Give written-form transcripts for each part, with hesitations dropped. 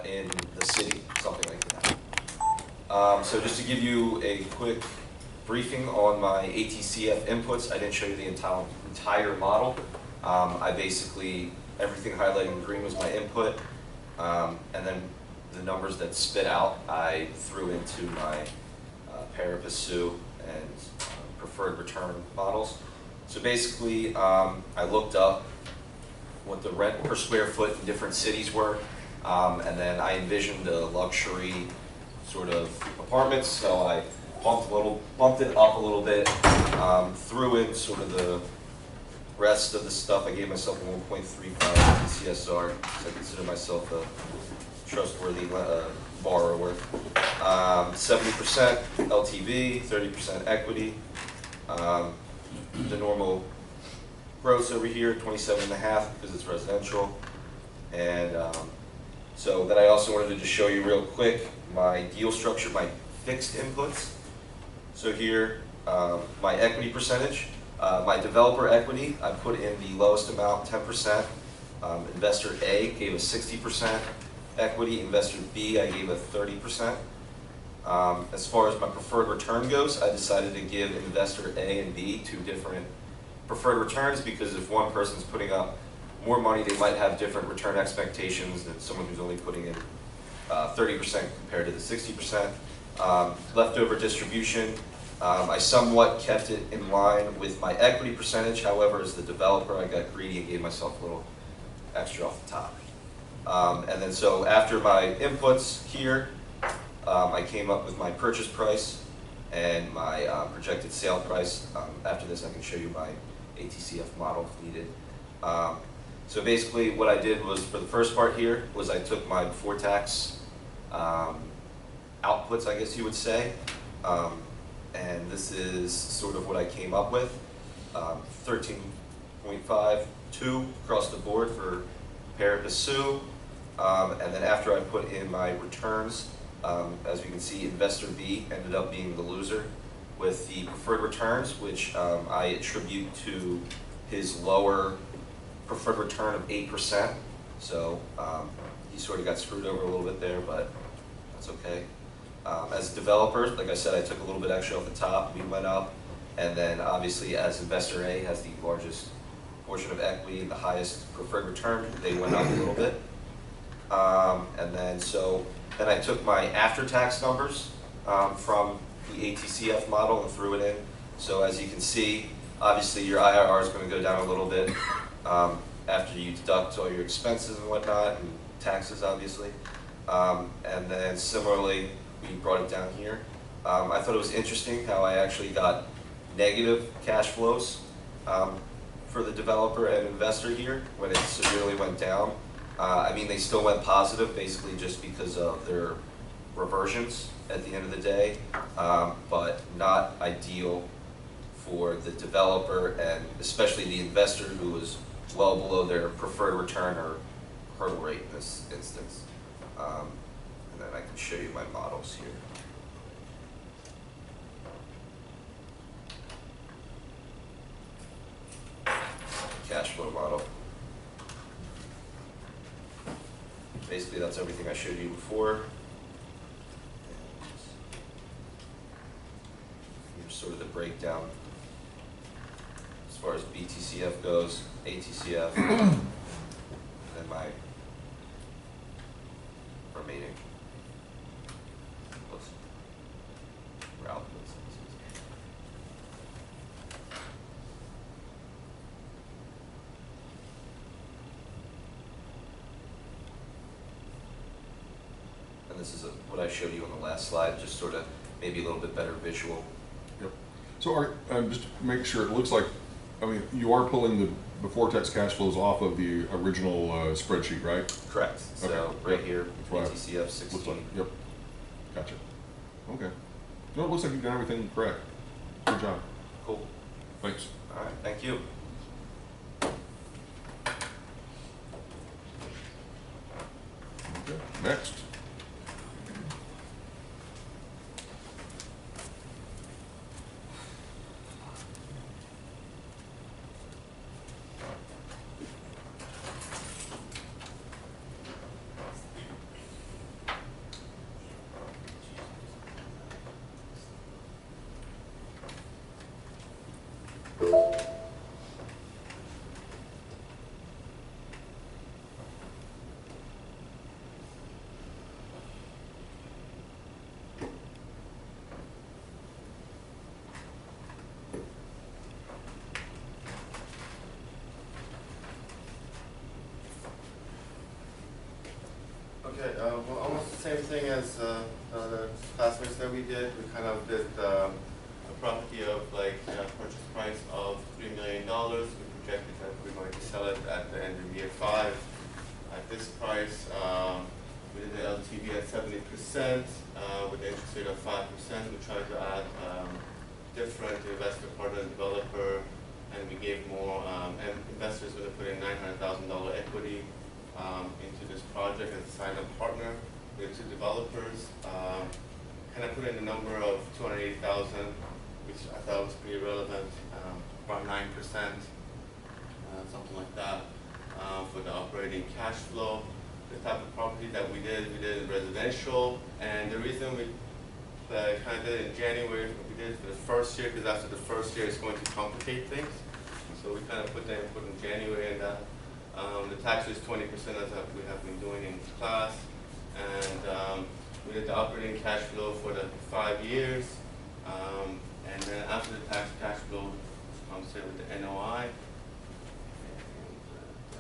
in the city, something like that. So just to give you a quick briefing on my ATCF inputs, I didn't show you the entire model. I basically, everything highlighted in green was my input, and then the numbers that spit out I threw into my pari passu and preferred return models. So basically, I looked up what the rent per square foot in different cities were, and then I envisioned a luxury sort of apartments, so I bumped it up a little bit, threw in sort of the rest of the stuff. I gave myself a 1.35 CSR, because I consider myself a trustworthy borrower. 70% LTV, 30% equity. The normal gross over here, 27.5 because it's residential. And so then I also wanted to just show you real quick my deal structure, my fixed inputs. So here, my equity percentage. My developer equity, I put in the lowest amount, 10%. Investor A gave a 60% equity. Investor B, I gave a 30%. As far as my preferred return goes, I decided to give investor A and B two different preferred returns, because if one person's putting up more money, they might have different return expectations than someone who's only putting in 30% compared to the 60%. Leftover distribution, I somewhat kept it in line with my equity percentage. However, as the developer, I got greedy and gave myself a little extra off the top. And then so after my inputs here, I came up with my purchase price and my projected sale price. After this, I can show you my ATCF model if needed. So basically what I did was, for the first part here, was I took my before tax outputs, I guess you would say, and this is sort of what I came up with. 13.52 across the board for pari passu. And then after I put in my returns, as we can see, investor B ended up being the loser with the preferred returns, which I attribute to his lower preferred return of 8%. So he sort of got screwed over a little bit there, but that's okay. As a developer, like I said, I took a little bit extra off the top. We went up, and then obviously as investor A has the largest portion of equity and the highest preferred return, they went up a little bit. And then then I took my after-tax numbers from the ATCF model and threw it in. So as you can see, obviously your IRR is going to go down a little bit after you deduct all your expenses and whatnot, and taxes obviously. And then similarly, we brought it down here. I thought it was interesting how I actually got negative cash flows for the developer and investor here when it severely went down. I mean, they still went positive, basically just because of their reversions at the end of the day, but not ideal for the developer and especially the investor, who was well below their preferred return or hurdle rate in this instance. And then I can show you my models here. Cash flow model. Basically, that's everything I showed you before. Here's sort of the breakdown as far as BTCF goes, ATCF, and then my remaining outputs. And this is what I showed you on the last slide, just sort of maybe a little bit better visual. Yep. So just to make sure, it looks like, I mean, you are pulling the before tax cash flows off of the original spreadsheet, right? Correct. So Okay. right here, BTCF 16. Like, yep. Gotcha. Okay. No, it looks like you've done everything correct. Good job. Cool. Thanks. All right. Thank you. Okay. Next. Okay, well, almost the same thing as the classmates that we did. We kind of did a property of like purchase price of $3 million. We projected that we're going to sell it at the end of year 5 at this price. We did the LTV at 70% with the interest rate of 5%. We tried to add different investor, partner, and developer, and we gave more investors going to put in $900,000 equity into this project as a sign-up partner. We have 2 developers. Kind of put in a number of $280,000, which I thought was pretty relevant, about 9%, something like that, for the operating cash flow. The type of property that we did residential, and the reason we kind of did it in January, we did it for the first year, because after the first year it's going to complicate things. So we kind of put in January, and the tax is 20% as we have been doing in class, and we did the operating cash flow for the 5 years, and then after the tax cash flow comes in with the NOI.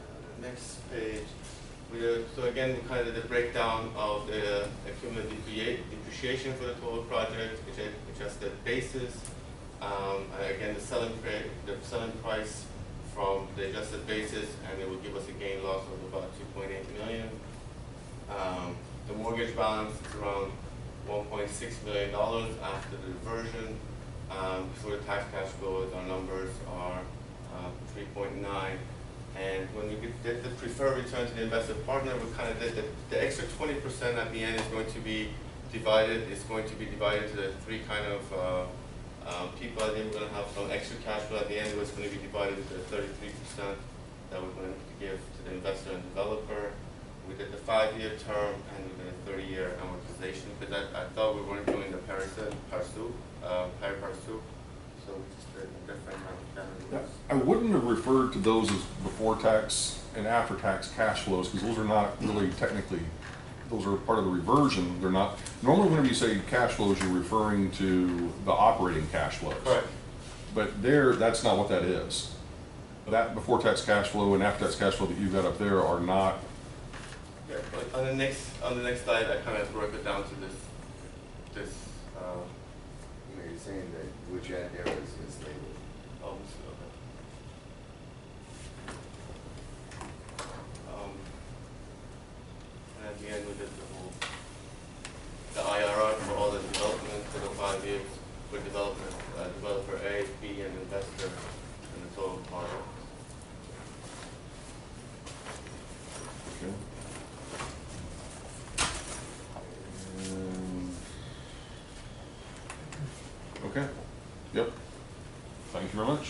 And the next page. So again, we kind of did the breakdown of the accumulated depreciation for the total project, adjusted basis. Again, the selling price from the adjusted basis, and it will give us a gain loss of about $2.8 million. The mortgage balance is around $1.6 million after the reversion. For the tax cash flows, our numbers are 3.9. And when we did the preferred return to the investor partner, we kind of did the extra 20% at the end is going to be divided. It's going to be divided to the 3 kind of people. I think we're going to have some extra cash flow at the end. It's going to be divided into the 33% that we're going to give to the investor and developer. We did the 5-year term and we did a 30-year amortization, because I thought we weren't doing the pari passu. So we just did a different amount. I wouldn't have referred to those as before tax and after tax cash flows, because those are not really technically, those are part of the reversion. They're not, normally whenever you say cash flows, you're referring to the operating cash flows. Correct. But that's not what that is. That before tax cash flow and after tax cash flow that you've got up there are not. Yeah, but on the next slide, I kind of broke it down to this. You know, you're saying that what you had there is labeled. Oh, okay. And at the end, we did the IRR for all the development for the 5 years for developer A, B, and investor, and the total project. Okay. Okay. Yep. Thank you very much.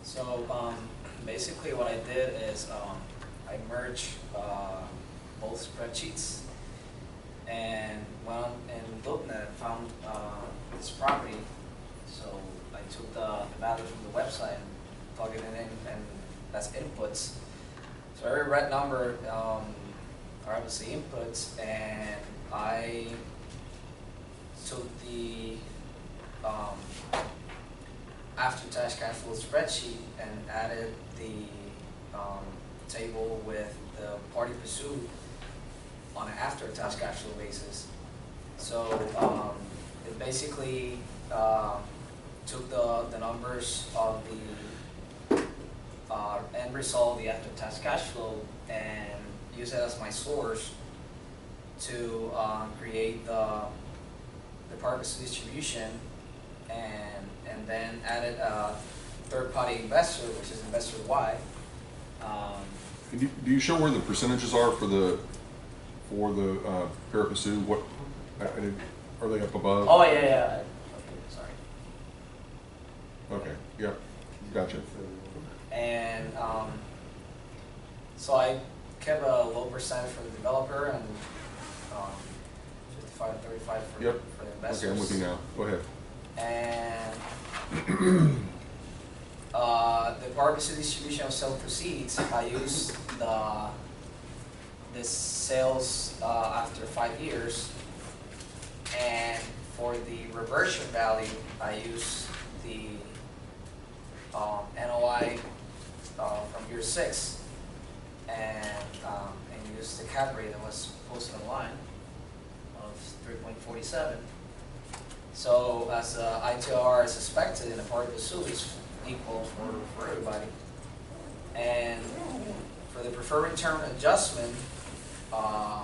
So basically what I did is I merged both spreadsheets and went on and looked and found this property. So I took the value from the website and plugged it in, and that's inputs. So every red number are obviously inputs, and I took the after-tax cash flow spreadsheet and added the table with the party pursued on an after-tax cash flow basis. So it basically took the numbers of the end result, the after-tax cash flow, and used it as my source to create the purpose distribution, and then added third-party investor, which is investor Y. And do you show where the percentages are for the Parapet Sioux? What, are they up above? Oh, yeah. Okay, sorry. Okay, yeah, gotcha. And so I kept a low percentage for the developer and 55 and 35 for, Yep. for the investors. Okay, I'm with you now. Go ahead. And the purpose of distribution of sale proceeds, I use the sales after 5 years, and for the reversion value, I use the NOI from year 6, and use the cap rate that was posted online of 3.47. So as ITR is expected in a part of the Sioux is equal for everybody. And for the preferred return adjustment, I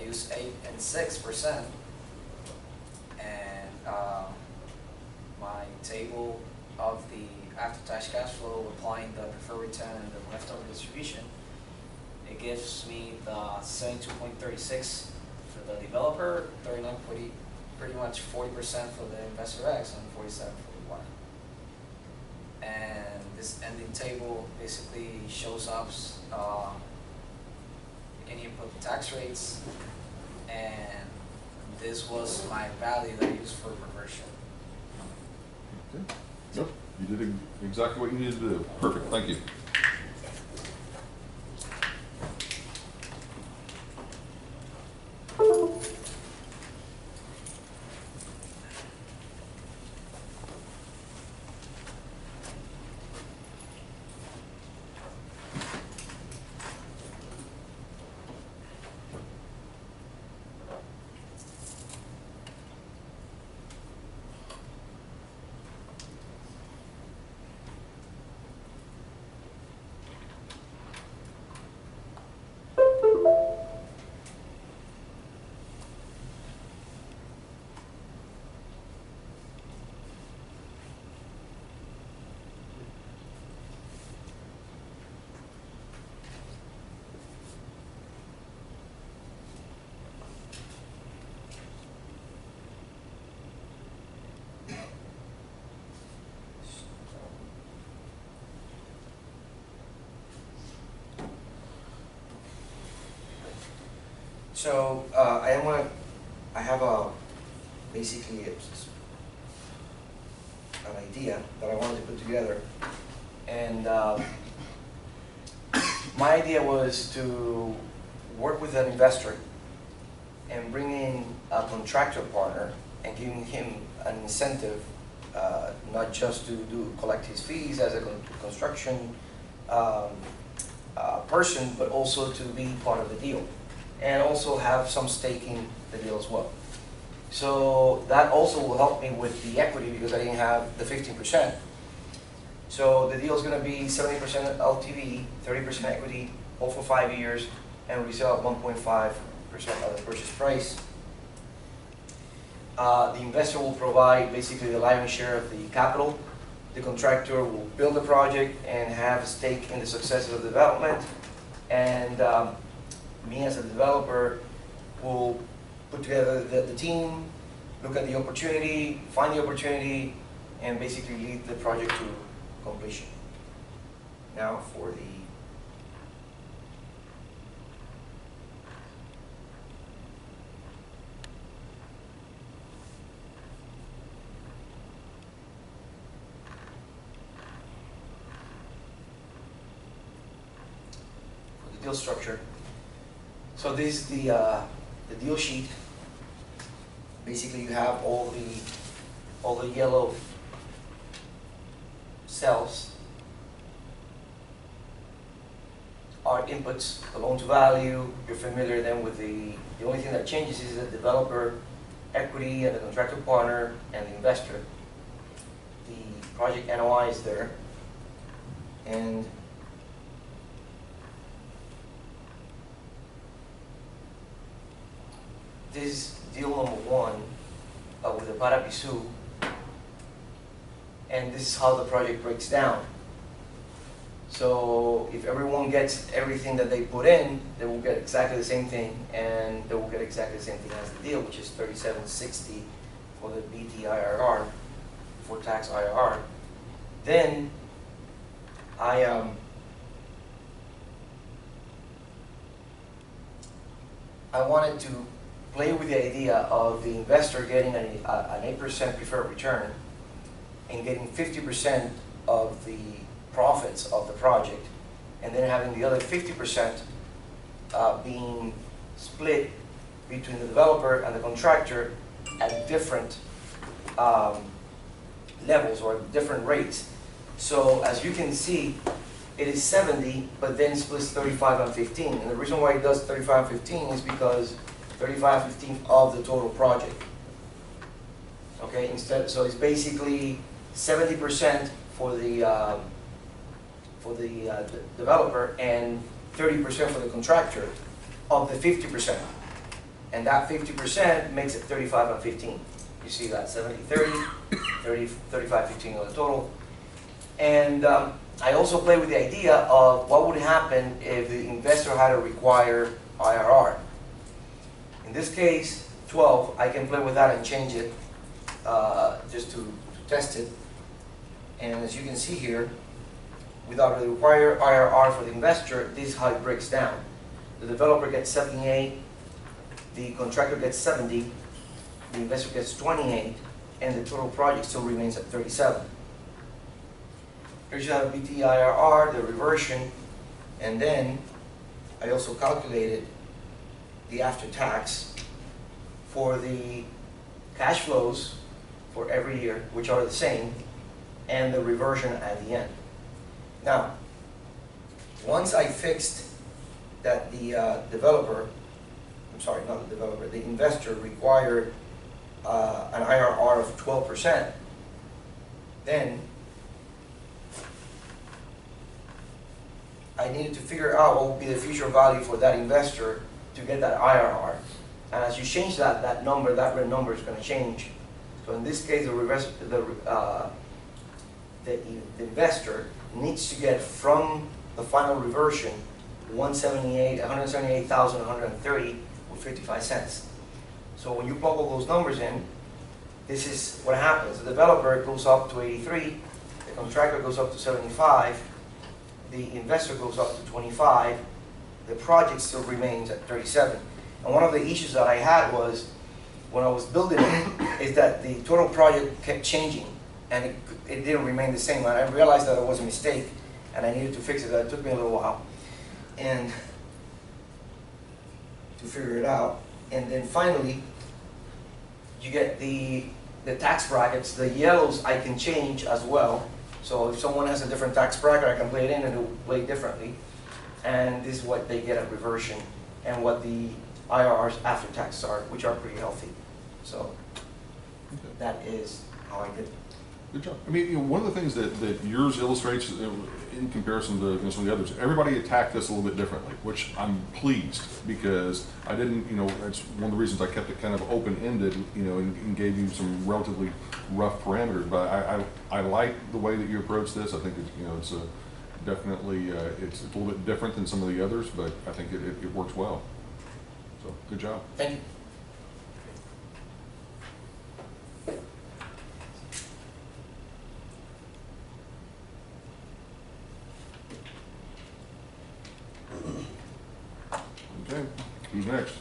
use 8 and 6%. And my table of the after-tax cash flow applying the preferred return and the leftover distribution, it gives me the 72.36 for the developer, 39.8, pretty much 40% for the investor X and 47 for the Y. And this ending table basically shows us any input tax rates, and this was my value that I used for reversion. Okay. Yep, you did exactly what you needed to do. Perfect, thank you. So I have basically an idea that I wanted to put together, and my idea was to work with an investor and bring in a contractor partner and giving him an incentive, not just to collect his fees as a construction person, but also to be part of the deal, and also have some stake in the deal as well. So that also will help me with the equity because I didn't have the 15%. So the deal is going to be 70% LTV, 30% equity, all for 5 years, and resell at 1.5% of the purchase price. The investor will provide basically the lion's share of the capital. The contractor will build the project and have a stake in the success of the development. And me as a developer will put together the team, look at the opportunity, find the opportunity, and basically lead the project to completion. Now for the deal structure. So this is the deal sheet. Basically, you have all the yellow cells are inputs, the loan to value. You're familiar then with the only thing that changes is the developer equity and the contractor partner and the investor. The project NOI is there, and this deal number one with the Parapet Sioux and this is how the project breaks down. So if everyone gets everything that they put in, they will get exactly the same thing, and they will get exactly the same thing as the deal, which is $37.60 for the BT IRR, for tax IRR. Then I wanted to play with the idea of the investor getting an 8% preferred return and getting 50% of the profits of the project, and then having the other 50% being split between the developer and the contractor at different levels or different rates. So as you can see, it is 70, but then splits 35 and 15. And the reason why it does 35 and 15 is because 35 and 15 of the total project. Okay, instead, so it's basically 70% for the developer and 30% for the contractor of the 50%. And that 50% makes it 35 and 15. You see that 70, 30, 30, 35, 15 of the total. And I also play with the idea of what would happen if the investor had to require IRR. In this case, 12, I can play with that and change it just to test it. And as you can see here, without the required IRR for the investor, this is how it breaks down. The developer gets 78, the contractor gets 70, the investor gets 28, and the total project still remains at 37. Here you have BT IRR, the reversion, and then I also calculated the after-tax for the cash flows for every year, which are the same, and the reversion at the end. Now, once I fixed that the developer, I'm sorry, not the developer, the investor required an IRR of 12%, then I needed to figure out what would be the future value for that investor to get that IRR. And as you change that number, that red number is going to change. So in this case, the investor needs to get from the final reversion 178,130 with 55 cents. So when you plug all those numbers in, this is what happens. The developer goes up to 83, the contractor goes up to 75, the investor goes up to 25, the project still remains at 37. And one of the issues that I had was, when I was building it, is that the total project kept changing, and it didn't remain the same. And I realized that it was a mistake, and I needed to fix it. It took me a little while, and to figure it out. And then finally, you get the tax brackets. The yellows I can change as well. So if someone has a different tax bracket, I can play it in and it will play differently. And this is what they get at reversion, and what the IRRs after tax are, which are pretty healthy. So that is how I did it. Good job. I mean, one of the things that yours illustrates in comparison to some of the others, everybody attacked this a little bit differently, which I'm pleased, because I didn't, that's one of the reasons I kept it kind of open-ended, and gave you some relatively rough parameters. But I like the way that you approach this. I think it's definitely it's a little bit different than some of the others, but I think it works well. So good job. Thank you. Okay, who's next?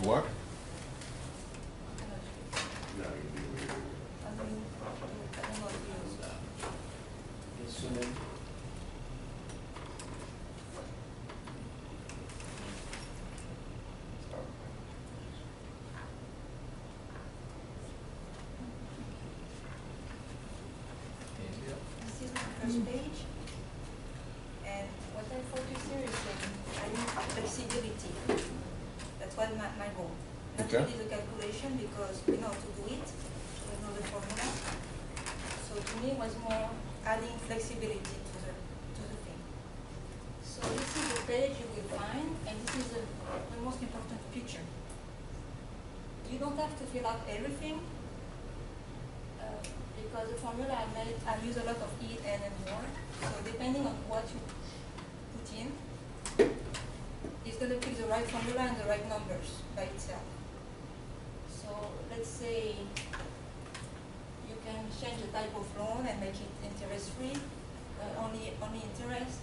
What? my goal. Not Okay. really the calculation, because we know to do it, we know the formula. So to me, it was more adding flexibility to the thing. So this is the page you will find, and this is the most important feature. You don't have to fill out everything, because the formula I use a lot of E, N, and more. So depending on what you put in, it's going to pick the right formula and the right numbers by itself. So let's say you can change the type of loan and make it interest-free, only interest.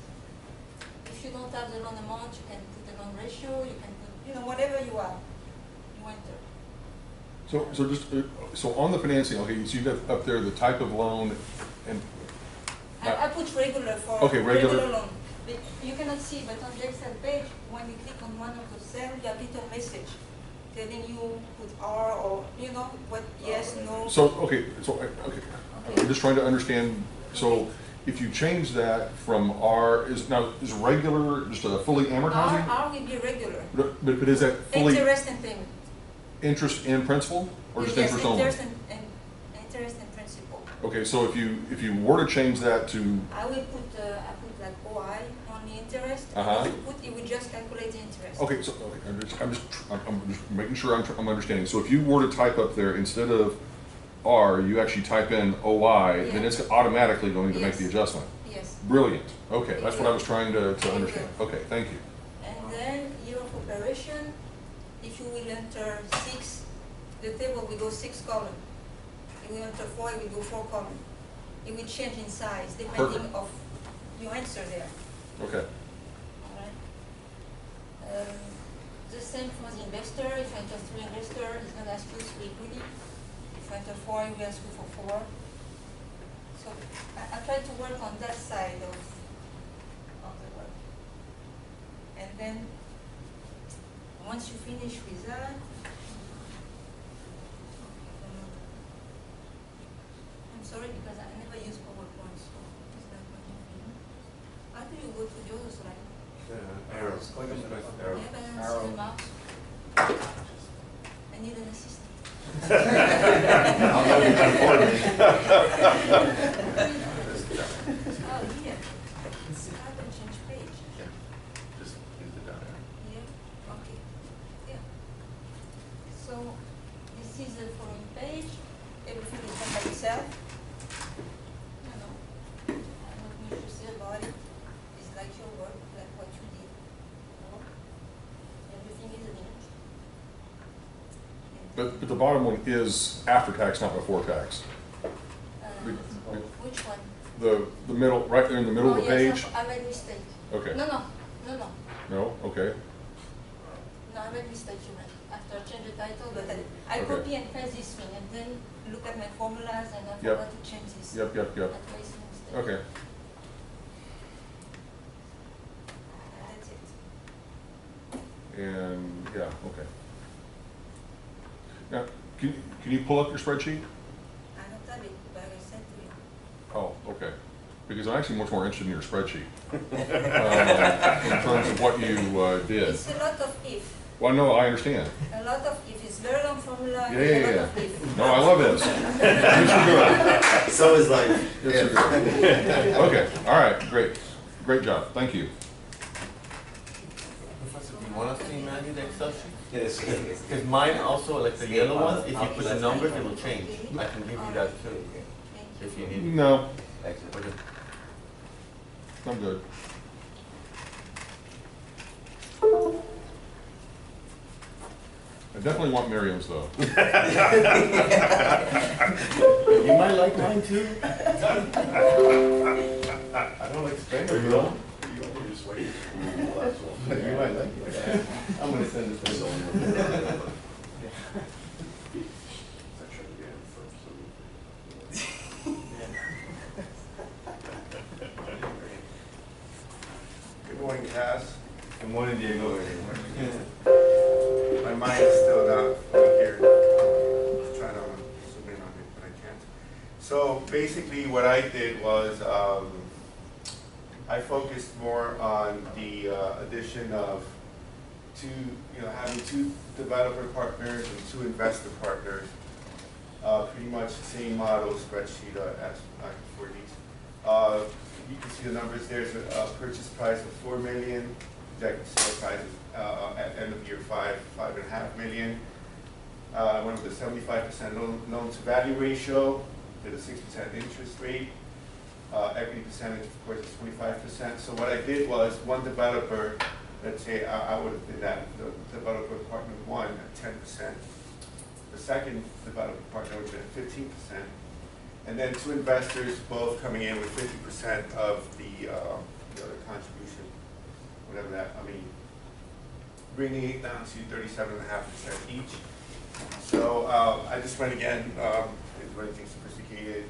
If you don't have the loan amount, you can put the loan ratio, you can put, whatever you have, you enter. So just, so on the financing, okay, so you have up there the type of loan and. I put regular for Okay, regular. loan. You cannot see, but on the Excel page, when you click on one of the cells, you have little message telling you put R or, what, yes, no. So, okay, I'm just trying to understand, so if you change that from R, is regular just a fully amortizing? R will be regular. But is that fully Interest and payment. interest and principal, or just Yes, interest only? interest and principal. Okay, so if you were to change that to, I will put like OI on the interest. Uh-huh. It will just calculate the interest. okay, so, I'm just making sure I'm understanding. So if you were to type up there, instead of R, you actually type in OI, then Yeah. it's automatically going to make Yes. the adjustment. Yes. Brilliant, okay, that's what I was trying to understand. Okay, thank you. And then year of operation, if you will enter 6, the table will go 6 column. If you enter 4, it will go 4 column. It will change in size depending Perfect. of your answer there. Okay, All right. The same for the investor. If you enter 3 investor, it's going to ask you 3 equity. If you enter 4, it will ask you for 4. So I try to work on that side of the work. And then once you finish with that, I'm sorry because I never use PowerPoint, so is that what you mean? How do you go to the other slide? Arrow. Yeah, but I don't see the mouse. I need an assistant. I'll know you can afford me. Oh, here. Start and change page. Just use the down arrow. Yeah, okay. Yeah. So this is the following page. Everything is done by itself. I don't need to say about it. It's like your work, like what you did. Everything is an image. but the bottom one is after tax, not before tax. Which one? The middle, right there in the middle of the yes, page? I made a mistake. Okay, No. no, okay, No, I made a mistake, you meant. After I change the title, but I Okay. copy and paste this thing and then look at my formulas and I Yep. forgot to change this. yep. That was a mistake. Okay, That's it. and, yeah, okay. Now, can you pull up your spreadsheet? I don't have it, but I sent to you. Oh, okay. Because I'm actually much more interested in your spreadsheet. In terms of what you did. It's a lot of if. Well, no, I understand. A lot of if. It's very long formula. Yeah, It's yeah, a lot yeah. of if. No, I love this. This is good. So is life. This is good. Okay, all right, great. Great job, thank you. Professor, do you want us to email you the Excel sheet? Yes. Because mine also, like the yellow ones, if you put the numbers, it will change. I can give you that too, Thank if you. you need. No, Okay. I'm good. I definitely want Miriam's though. You might like mine too. I don't expect it. You just wait. You might like it. I'm gonna send it to someone. Good morning, Cass. Good morning, Diego. My mind is still not fully here. Just trying to zoom in on it, but I can't. So basically what I did was I focused more on the addition of having 2 developer partners and 2 investor partners. Pretty much the same model spreadsheet as for these. You can see the numbers. There's a purchase price of $4 million. Projected sale price is, at end of year 5.5 million. I went with a 75% loan to value ratio. Did a 6% interest rate. Equity percentage, of course, is 25%. So what I did was one developer, let's say I would have been that the developer partner 1 at 10%. The second developer partner would have been 15%. And then 2 investors both coming in with 50% of the contribution, whatever that, bringing it down to 37.5% each. So I just went again, didn't do anything sophisticated,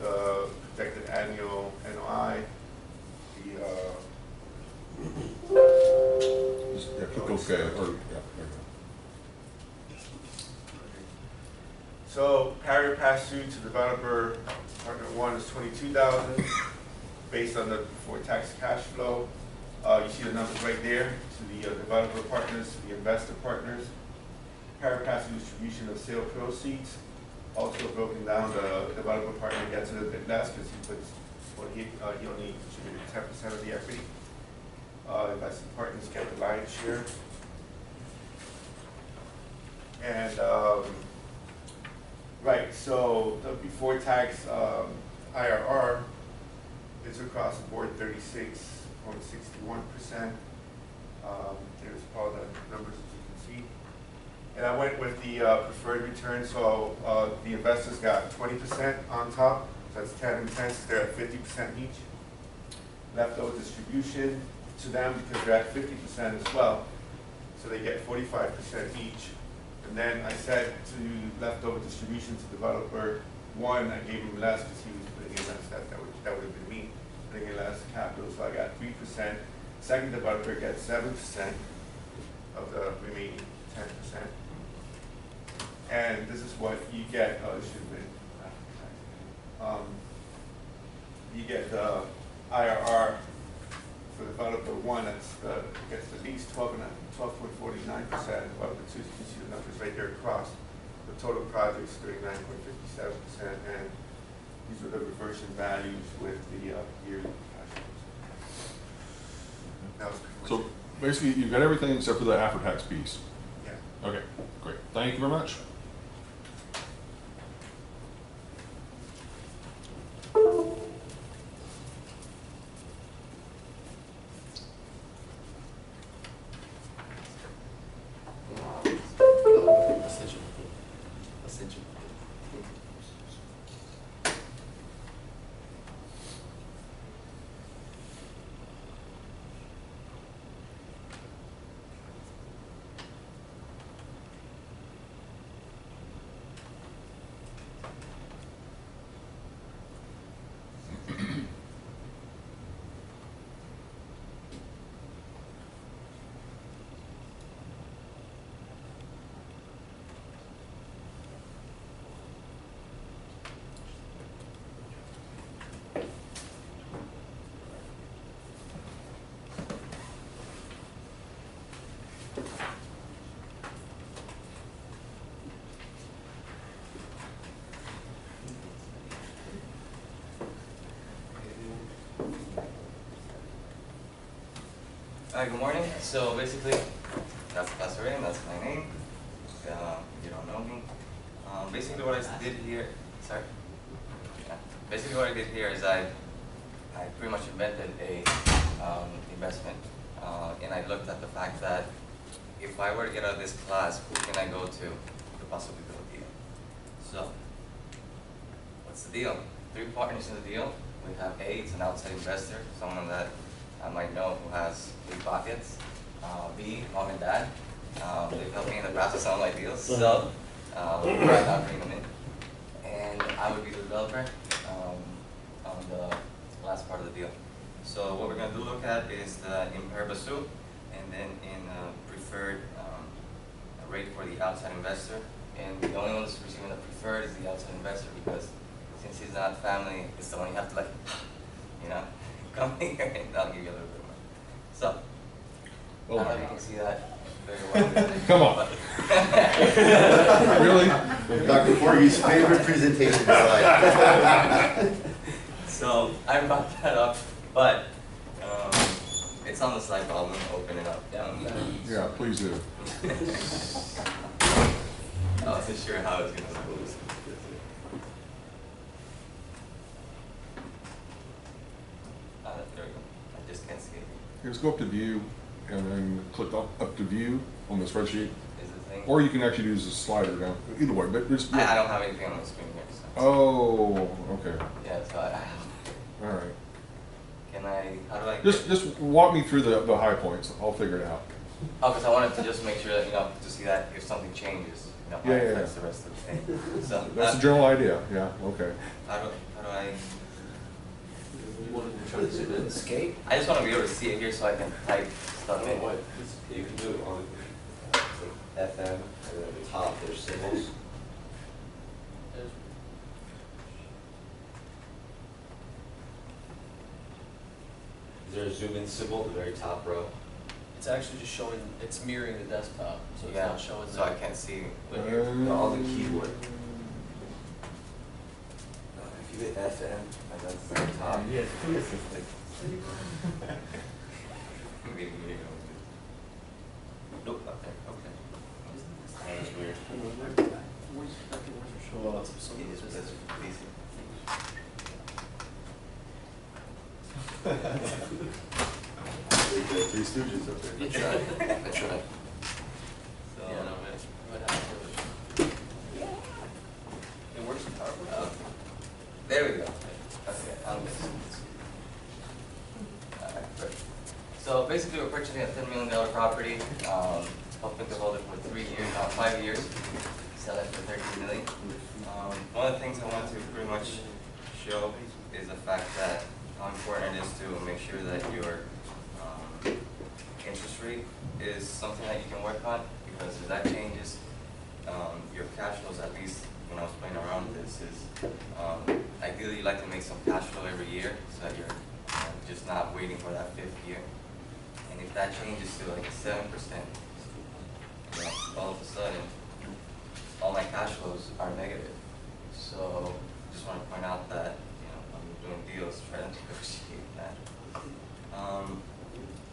projected annual NOI, Click OK, or, yeah, there you So pari passu to developer partner 1 is 22,000 based on the before tax cash flow. You see the numbers right there to the developer partners, to the investor partners. Pari passu distribution of sale proceeds. Also broken down, the developer partner gets a little bit less because he puts what he only contributed 10% of the equity. Investor partners get the lion's share. And right, so the before tax IRR is across the board 36.61%. There's all the numbers that you can see. And I went with the preferred return, so the investors got 20% on top, so that's 10 and 10, so they're at 50% each. Leftover distribution to them because they're at 50% as well, so they get 45% each. And then I said to leftover distribution to developer 1, I gave him less because he was putting in less, that would have been me, putting in less capital, so I got 3%. Second developer gets 7% of the remaining 10%. And this is what you get, it should have been, you get the IRR for developer 1, gets at least 12.49%, developer 2, you can see the numbers right there across. The total project is 39.57%, and these are the reversion values with the yearly cash flows. That was pretty much So it. basically, you've got everything except for the after-tax piece. Yeah. Okay, great. Thank you very much. Hi, good morning. So basically, that's the password name, that's my name. You don't know me. Basically what I did here, sorry. Yeah. Basically what I did here is I pretty much invented a investment. And I looked at the fact that if I were to get out of this class, who can I go to possibly build a deal? So, what's the deal? 3 partners in the deal. We have A, it's an outside investor, someone that I might know who has big pockets. B, mom and dad. They've helped me in the process on my deals, so right now bring them in. And I would be the developer on the last part of the deal. So what we're going to look at is the in pari passu, and then in preferred rate for the outside investor. And the only one that's receiving the preferred is the outside investor, because since he's not family, it's the one you have to come here and I'll give you a little bit more. So, Oh. I don't know if you can see that very well. Come on. Really? Dr. Voorhees' favorite presentation slide. So I brought that up, but it's on the slide, but I'm gonna open it up. Yeah, please do. I wasn't sure how it's gonna look. There we go. I just can't see it. Here's go up to view and then click up to view on the spreadsheet. Is the thing? Or you can actually use the slider down. Either way, but just. I don't have anything on the screen here. So. Oh, okay. Yeah, so I All right. can I, how do I? Just walk me through the high points. I'll figure it out. Oh, because I wanted to just make sure that, to see that if something changes, how Yeah, it yeah, affects yeah. the rest of the thing. So That's the general idea. Yeah, okay. how do I? Escape? I just want to be able to see it here so I can type stuff in. You can do it on FM, and at the top there's symbols. Is there a zoom in symbol at the very top row? It's actually just showing, it's mirroring the desktop, so it's Yeah, not showing so I that. can't see. All the keyword. If you hit FM, and that's the very top. Yes, too assistant. Nope, not there, okay. That is weird. Show out some It is, of that's this. easy. Three Stooges up there. I tried, I tried. So, Yeah, no, man. Right after. It works in PowerPoint? there we go. Okay, I'm good. Alright, great. So basically we're purchasing a $10 million property, hoping to hold it for 3 years, 5 years, sell it for $13 million. One of the things I want to pretty much show is the fact that how important it is to make sure that your interest rate is something that you can work on, because if that changes, your cash flows, at least when I was playing around with this, is ideally you like to make some cash flow every year so that you're just not waiting for that 5th year. And if that changes to like 7%, all of a sudden, all my cash flows are negative. So just want to point out that I'm doing deals, try to negotiate that.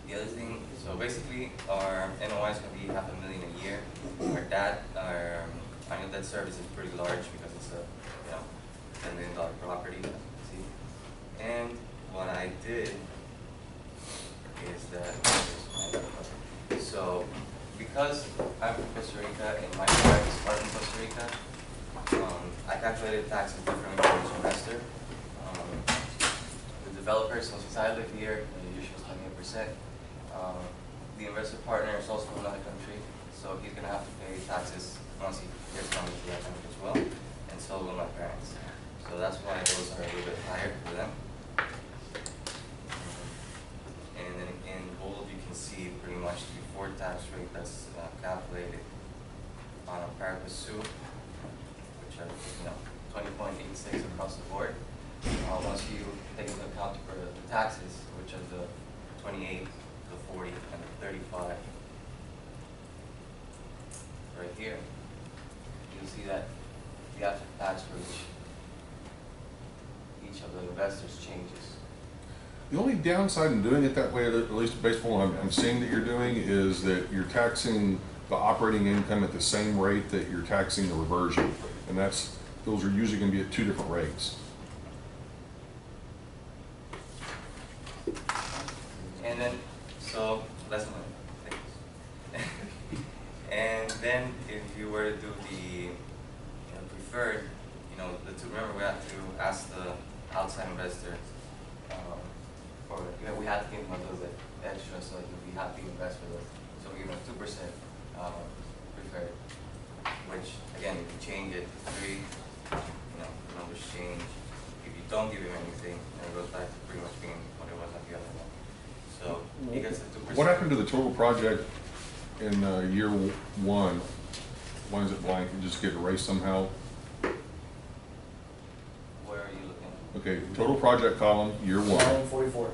The other thing, so basically our NOI is going to be $500,000 a year. Our annual debt service is pretty large because it's a $10 million property. See, and what I did is that so because I'm from Costa Rica and my wife is part of Costa Rica, I calculated taxes differently for each investor. The developer, so since I live here, usually it's 28%. The investor partner is also from another country, so he's going to have to pay taxes once he gets money to that country as well, and so will my parents. So that's why those are a little bit higher for them. And then in bold, you can see pretty much the before tax rate that's calculated on a pari passu, which are 20.86 across the board. Once you take into account for the taxes, which are the 28, the 40, and the 35, right here, you'll see that the after tax for each of the investors changes. The only downside in doing it that way, at least based on what I'm seeing that you're doing, is that you're taxing the operating income at the same rate that you're taxing the reversion. And those are usually going to be at 2 different rates. And then, so that's my thing. And then if you were to do the preferred, remember we have to ask the outside investor we have to give them a little bit extra so that you'll be happy to invest with us. So we give them 2% preferred, which again, if you change it to 3, the numbers change. If you don't give him anything, then it goes back to pretty much being what it was at the other one. So he gets the 2%. What happened to the total project in year 1? Why is it blank? It just get erased somehow? Where are you looking? Okay, total project column, year 1. Line 44.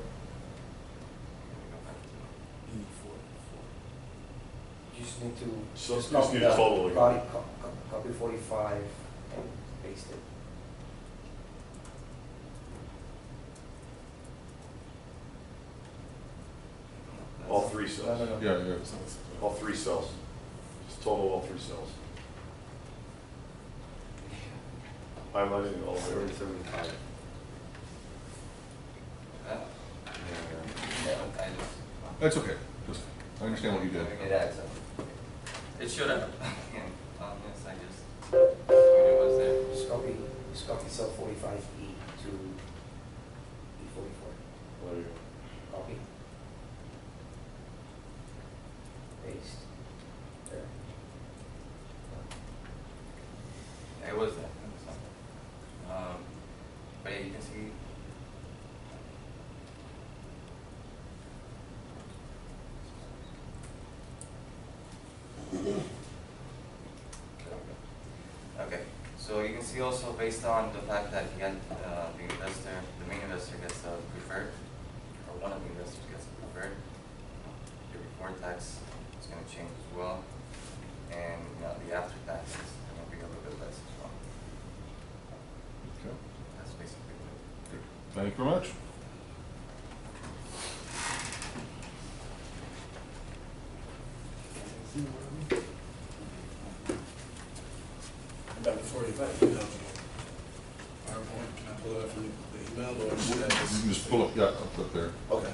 just need to. So just just copy need a the total again. body copy 45 and paste it. All three cells. No, no, no. Yeah, yeah. All three cells. Just total all three cells. Highlighting it all there. 75. Yeah, I just. That's okay. Just, I understand what you did. It adds up. It should have. Yes, I just. When it was there. Just copy cell 45E to E44. There you go. Copy. Paste. There. It was there. But yeah, you can see. Okay, so you can see also based on the fact that he had, the main investor gets preferred, or one of the investors gets preferred. The before tax is going to change as well, and the after tax is going to be a little bit less as well. Okay. That's basically it. Good. Thank you very much. Back before you PowerPoint, can I pull it up from the email or should I You just? can just pull up, yeah, up there. Okay.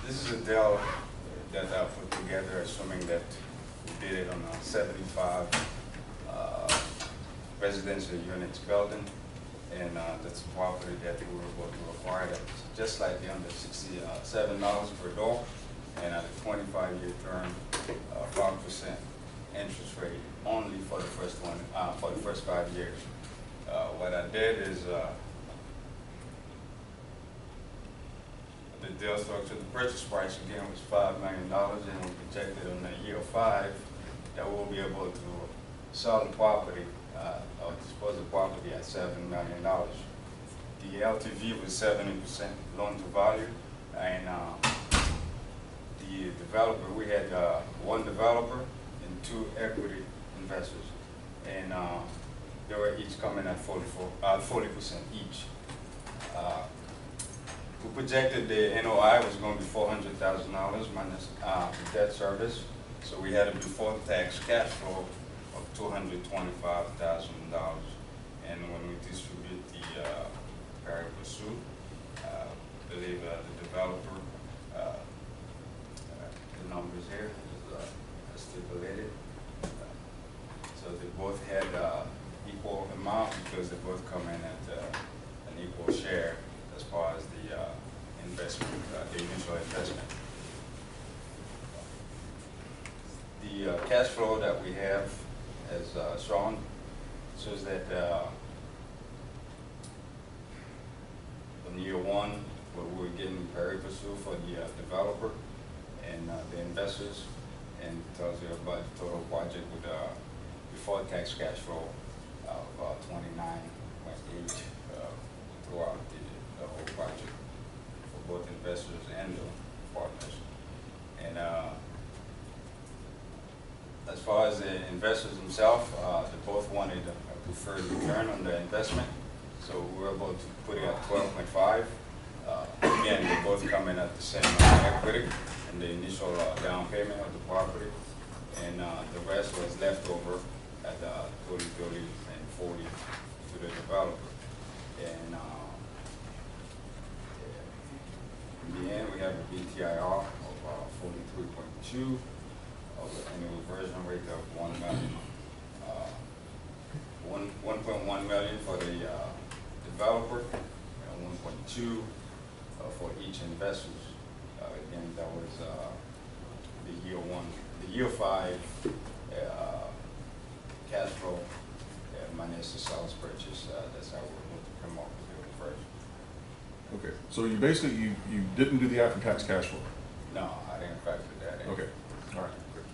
This is a deal that I put together, assuming that we did it on a 75 residential units building, and that's a property that we were able to acquire that's just slightly under $67 per door, and at a 25-year term, 5% interest rate only for the first one, for the first 5 years. What I did is the deal structure, the purchase price again was $5 million, and we projected on the year 5 that we'll be able to sell the property or dispose of the property at $7 million. The LTV was 70% loan to value, and the developer, we had one developer and 2 equity investors, and they were each coming at 40% each. We projected the NOI was going to be $400,000 minus the debt service, so we had a before tax cash flow of $225,000. And when we distribute the pari passu, I believe the developer, the numbers here is stipulated. So they both had equal amount because they both come in at an equal share as far as the investment, the initial investment. The cash flow that we have, as shown, shows that in year 1, where we were getting pari passu for the developer and the investors, and tells you about the total project with before tax cash flow of 29.8 throughout the whole project for both investors and the partners. And as far as the investors themselves, they both wanted a preferred return on their investment. So we were able to put it at 12.5. Again, they both come in at the same equity and the initial down payment of the property, and the rest was left over at 20, 30, and 40 to the developer. And in the end, we have a BTIR of 43.2, of the annual reversion rate of 1 million. 1.1 million for the developer, and 1.2 for each investor. Again, that was the year 1. The year 5 cash flow minus the sales purchase. That's how we're going to come up with the reversion. Okay, so you basically, you didn't do the after-tax cash flow? No, I didn't factor that in. Okay, all right,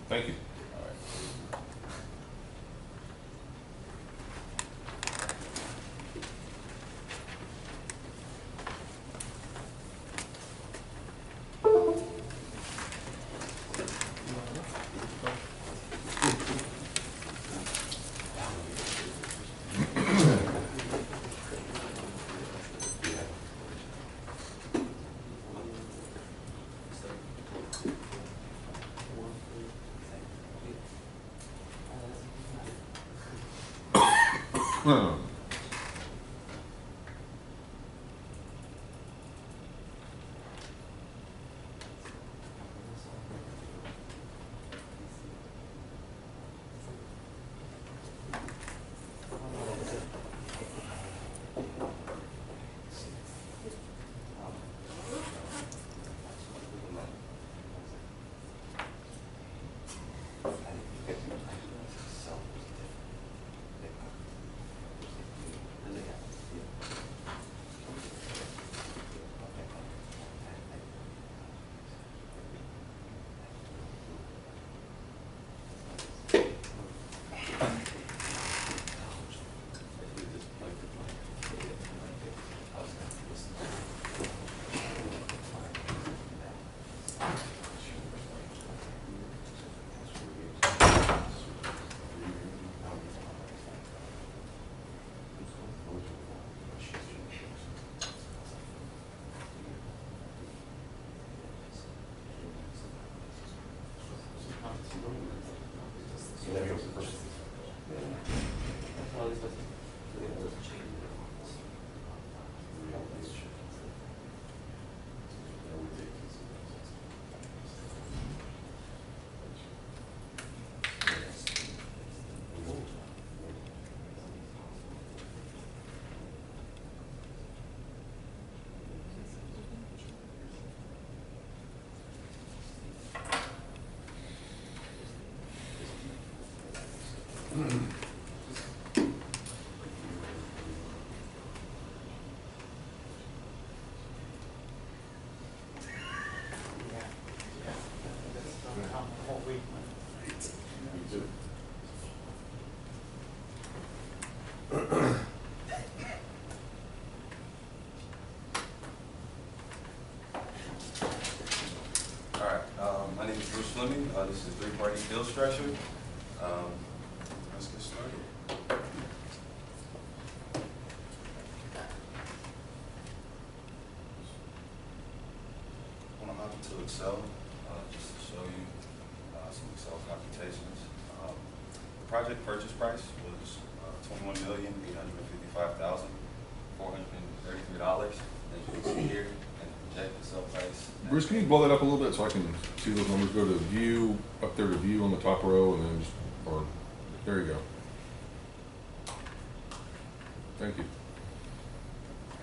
thank you. All right. Fleming. This is a three-party deal structure. Let's get started. I want to hop into Excel just to show you some Excel computations. The project purchase price was $21,855,433, as you can see here, and the projected sale price. Bruce, can you blow that up a little bit so I can see those numbers? Go to view, up there to view on the top row, and then just, or, there you go. Thank you.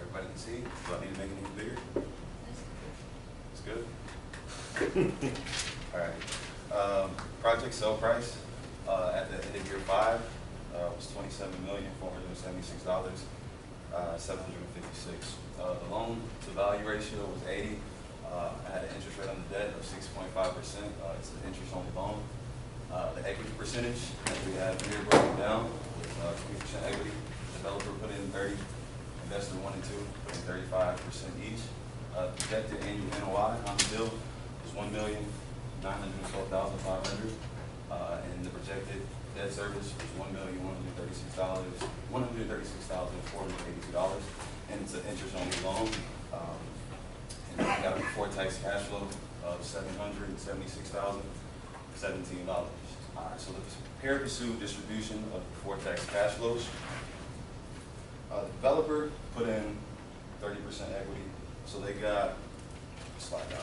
Everybody can see? Do I need to make it any bigger? It's good? All right. Project sale price at the end of year 5 was $27,476,756. The loan to value ratio was 80. I had an interest rate on the debt of 6.5%. It's an interest-only loan. The equity percentage that we have here broken down, 20% equity. Developer put in 30, investor 1 and 2 put in 35% each. Projected annual NOI on the bill is $1,912,500, and the projected debt service was $1,136,482, and it's an interest-only loan. And we got a before-tax cash flow of $776,017. All right, so the pari passu distribution of before-tax cash flows. The developer put in 30% equity, so they got, slide down.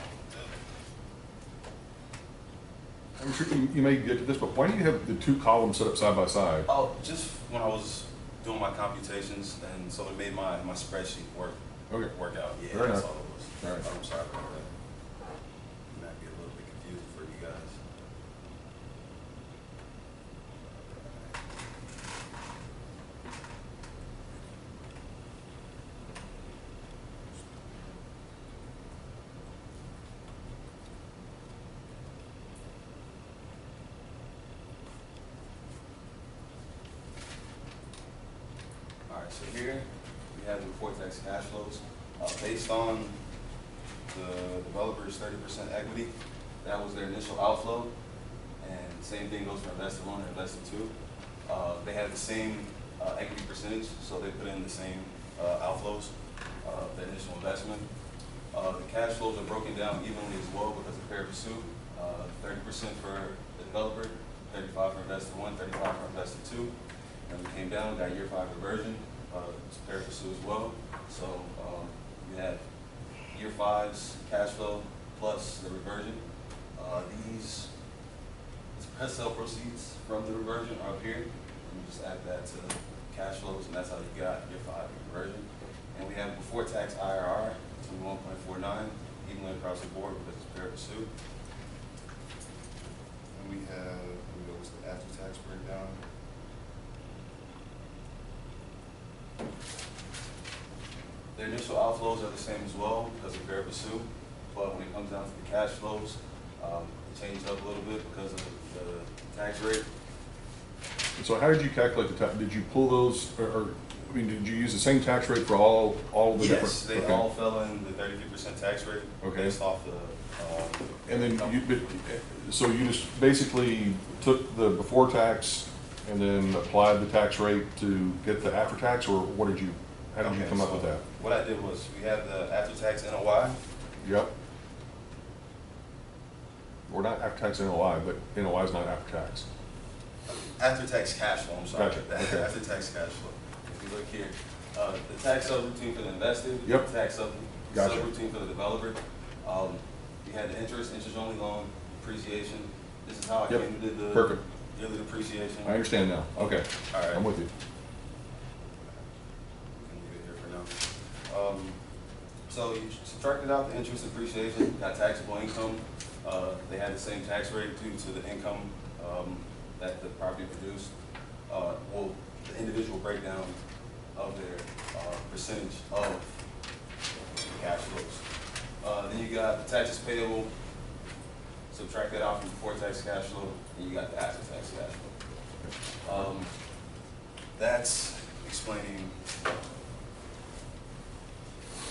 I'm sure you may get to this, but why do you have the two columns set up side by side? Oh, just when I was doing my computations, and so it made my spreadsheet work Okay. out. Yeah, Fair that's enough. all it was. All right. I'm sorry about that. It might be a little bit confusing for you guys. All right, so here we have the before-tax cash flows based on the developer's 30% equity. That was their initial outflow, and the same thing goes for investor one and investor two. They had the same equity percentage, so they put in the same outflows, the initial investment. The cash flows are broken down evenly as well because of pari passu. 30% for the developer, 35 for investor one, 35 for investor two. And we came down, got year 5 reversion, it's pari passu as well. So we have year 5's cash flow plus the reversion. These press sale proceeds from the reversion are up here. And we just add that to the cash flows, and that's how you got year 5 reversion. And we have before tax IRR, 21.49, evenly across the board because it's pari passu. And we have, what's the after tax breakdown? Their initial outflows are the same as well because of pari passu, but when it comes down to the cash flows, it changed up a little bit because of the tax rate. So how did you calculate the tax? Did you pull those, or I mean, did you use the same tax rate for all the different? Yes, they okay. all fell in the 33% tax rate Okay. based off the. And then so you just basically took the before tax and then applied the tax rate to get the after tax, or what did you? How did you come up with that? What I did was we had the after tax NOI. Yep. Or not after tax NOI, but NOI is not after tax. After tax cash flow, I'm sorry. Gotcha. Okay. After tax cash flow. If you look here, the tax subroutine for the investor, Yep. the tax Gotcha. subroutine for the developer. We had the interest only loan, depreciation. This is how I Yep. came to the Perfect. yearly depreciation. I understand now. Okay. All right. I'm with you. We can leave it here for now. So you subtracted out the interest depreciation, got taxable income. They had the same tax rate due to the income that the property produced. Well, the individual breakdown of their percentage of cash flows. Then you got the taxes payable, subtract that out from before tax cash flow, and you got the after tax cash flow. That's explaining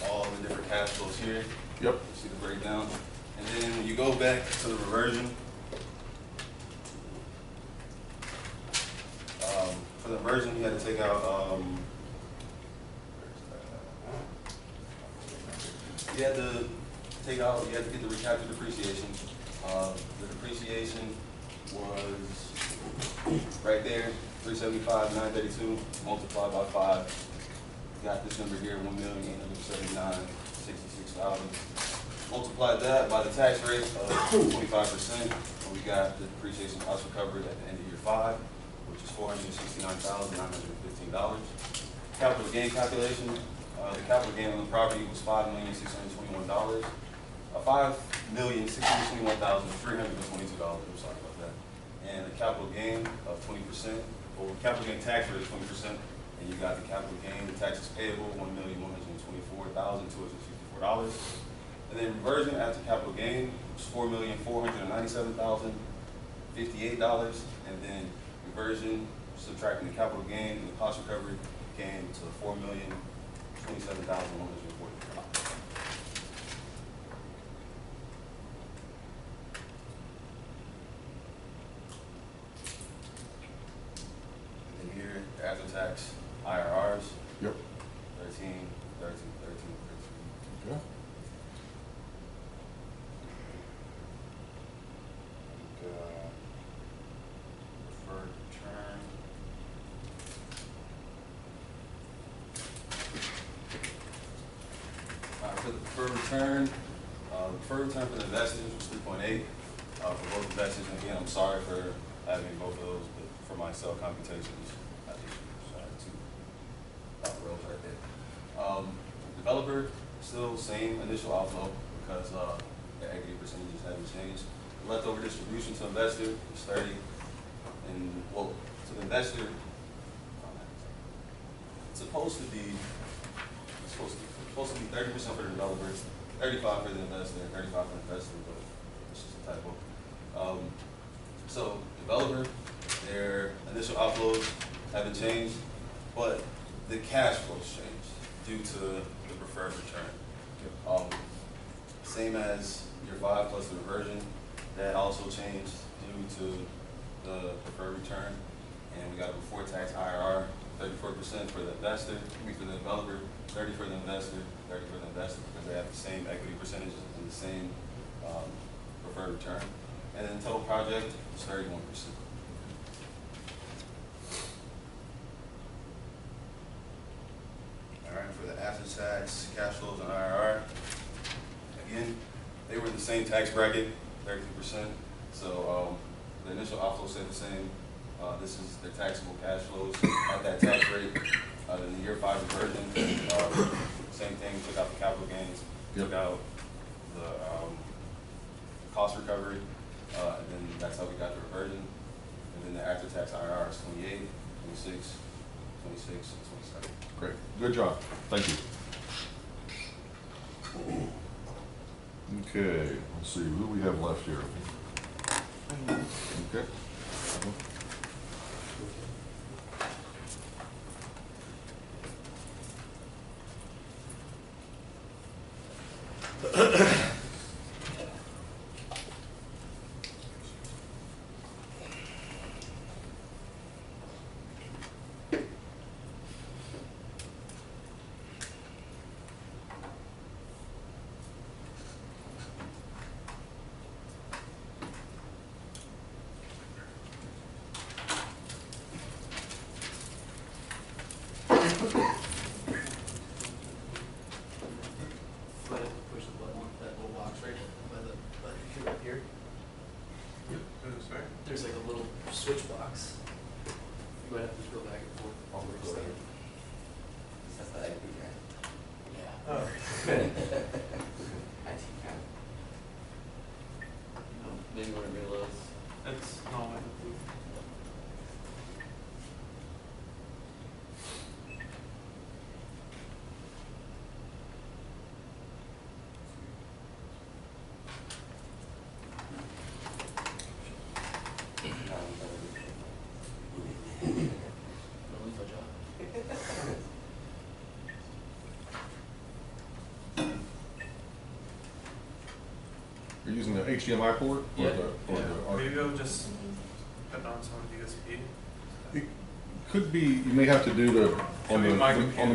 all the different cash flows here. Yep. You see the breakdown. And then when you go back to the reversion, for the reversion, you had to take out, you had to get the recapture depreciation. The depreciation was right there, 375,932 multiplied by 5. Got this number here, 1,879,066. Multiply that by the tax rate of 25%, and we got the depreciation cost recovered at the end of year 5, which is $469,915. Capital gain calculation, the capital gain on the property was $5,621. $5,621,322. I'm sorry about that. And a capital gain of 20%, or capital gain tax rate of 20%, and you got the capital gain, the taxes payable, $1,124,264. And then reversion after capital gain was $4,497,058, and then reversion subtracting the capital gain and the cost recovery came to $4,027,144. tax IRRs. Yep. 13, 13, 13, 13. Okay. Preferred return. For the preferred return, for the investors was 3.8. For both investors, and again, I'm sorry for having both of those, but for my Excel computations, I had two rows right there. Developer, still same initial outflow because the equity percentages haven't changed. The leftover distribution to investor is 30, and well, to the investor, it's supposed to be 30% for the developers, 35 for the investor, 35 for the investor, but it's just a typo. So developer, their initial outflows haven't changed, but the cash flows changed due to the preferred return. Same as year 5 plus the reversion, that also changed due to the preferred return, and we got a before tax IRR 34% for the investor, for the developer, 30 for the investor, 30 for the investor, because they have the same equity percentages and the same preferred return. And then total project is 31%. All right, for the after tax cash flows and IRR, again, they were in the same tax bracket, 32%. So the initial outflow stayed the same. This is their taxable cash flows at that tax rate. In the year 5 reversion, same thing, took out the capital gains, took out the cost recovery, and then that's how we got the reversion. And then the after-tax IRR is 28, 26, 26, and 27. Great. Good job. Thank you. Okay, let's see, who do we have left here? Okay. Push the button on that little box right by the computer up here. There's like a little switch box. You might have to go back and forth. That's the equity, right? Yeah. Oh. Maybe want to realize. It's no, I don't think. You're using the HDMI port? Yeah. Or Maybe I'll just put on some USB. it could be, you may have to do the, on the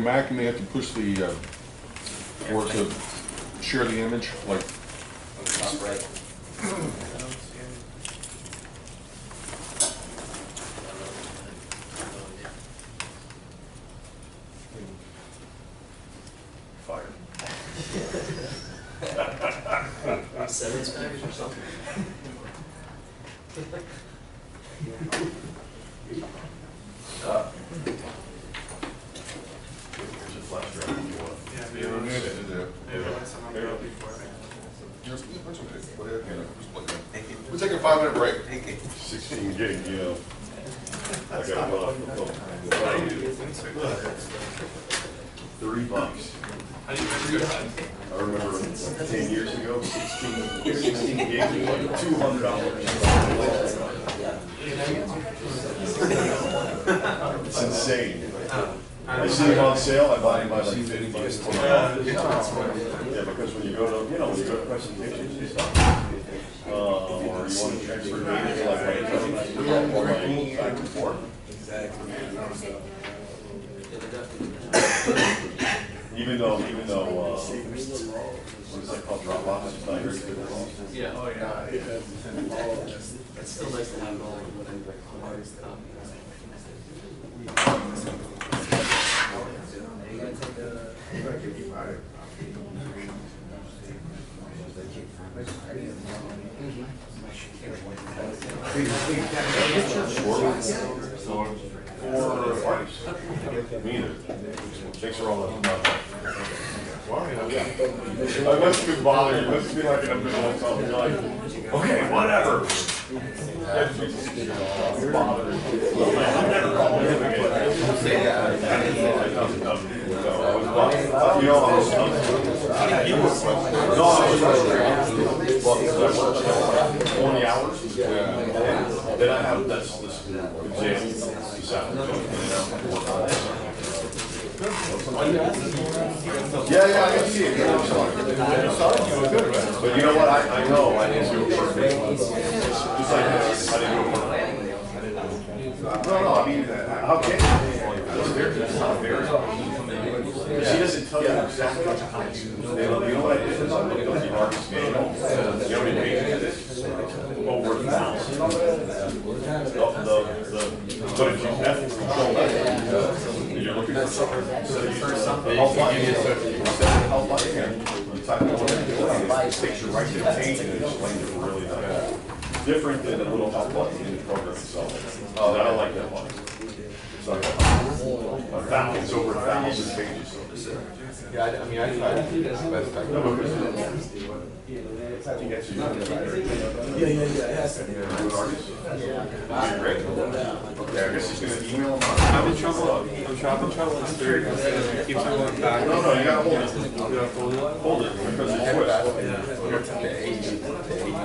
Mac, you may have to push the, or to share the image, like. On the top right. I don't see any. Fire. Severance package or something? Here's a flash drive if you want. Yeah, Maybe we'll need it. maybe I'll let someone go before. That's okay. Go ahead, we'll take a 5-minute break. 16 gig, you know. I got $3. How do you measure your time? I remember 10 years ago, 16 gigs, was like $200. It's insane. I see them on sale, I buy them by like 50 bucks. Yeah, because when you go to, when you go to presentations and stuff, or you want to transfer data, like when it comes to back and forth. Exactly. Even though, what is that called, drop off, it's not very good. Yeah, oh yeah. It's still nice to have all of Neither. Thanks for all that. I must have been bothered. You must be like in the middle of something. You're like, okay, whatever. Only hours? Then I have this exam. Yeah, I can see it. I'm sorry. But you know what? I know I didn't do it perfect. Just like this, I didn't do it perfect. No, I mean, how can you? It's not fair. She doesn't tell you exactly what to do. You know what I did is I looked at the artist manual. You know how many pages it is? Over 1,000. But if you have control that, you're looking for something. You type in what it takes you right to the page and explains it really nice. Different than a little help button in the program itself. I don't like that one. It's like it's over 1,000 pages. Yeah, I mean, I try to do this best I can. I think that's Yeah, it has to be. Good artist? Yeah. Great. Okay, I guess he's going to email him. I'm in trouble. I'm having trouble. It's third. It keeps on going back. No, you got to hold it. Hold it because it's twist. The 80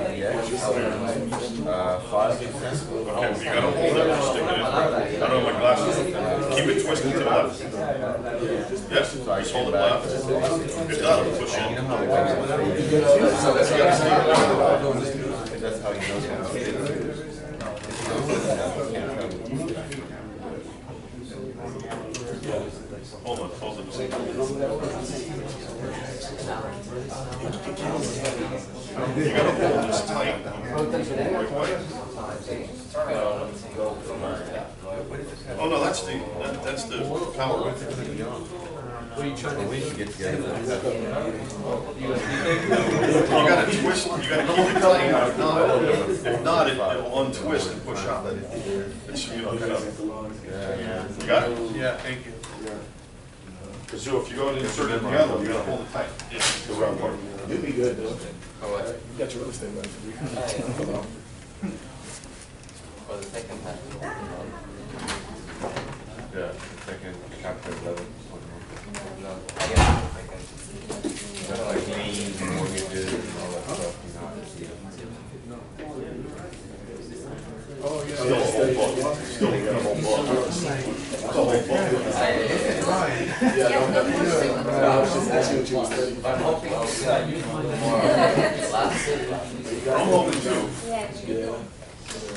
But you got to hold it and stick it in. I don't have my glasses. Keep it twisted to the left. Yes, just hold it left. Good job. Push in. That's how he knows how to fit. Hold on. You got to hold this tight. Oh no, that's the power. What are you trying to do? Get together. You gotta twist, you gotta keep it tight. If not, it'll untwist and push out. It's, you know, kind of. You got it? Yeah, thank you. Because if you go to insert it in the other, you gotta hold it tight. The round part. You'll be good, though. You got your real estate license. For the second time. Yeah, second chapter 11. No, I guess the second. That's like liens, mortgages, and all that stuff, you know. Oh, yeah. Still a whole book. Still got a whole book. It's a whole book. Yeah, that's what you was studying. I'm hoping I'll see you more. I'm hoping too. Yeah.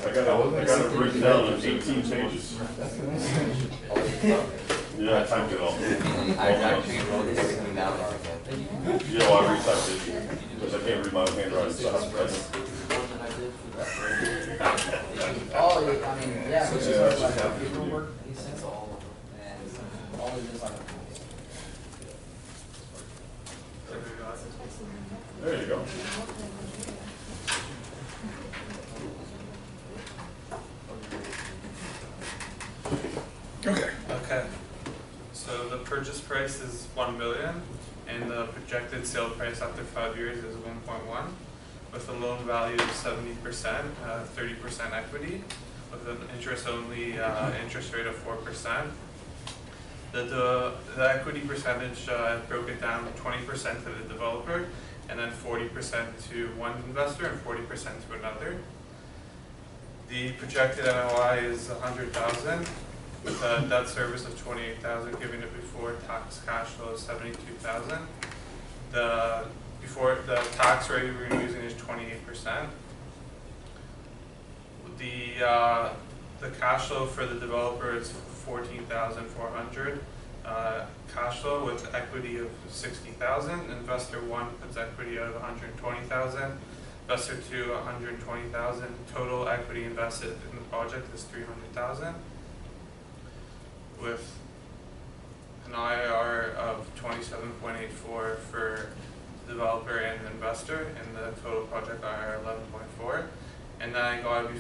I got it written down in 18 pages. Yeah, I typed it all. I actually wrote everything down again. Yeah, well, I retyped it because I can't read my own handwriting. So Oh, I mean, yeah. So that's just happened to you. He sends all of them, and all of this like. There you go. Okay. So the purchase price is 1 million, and the projected sale price after 5 years is 1.1, with a loan value of 70%, 30% equity, with an interest-only interest rate of 4%. The equity percentage broke it down 20% to the developer, and then 40% to one investor and 40% to another. The projected NOI is 100,000, with a debt service of 28,000, giving it before tax cash flow of 72,000. The tax rate we're using is 28%. The cash flow for the developer is 14,400, cash flow with equity of 60,000. Investor 1 puts equity of 120,000. Investor 2, 120,000. Total equity invested in the project is 300,000. With an IRR of 27.84 for the developer and the investor, and the total project IRR 11.4. And then I got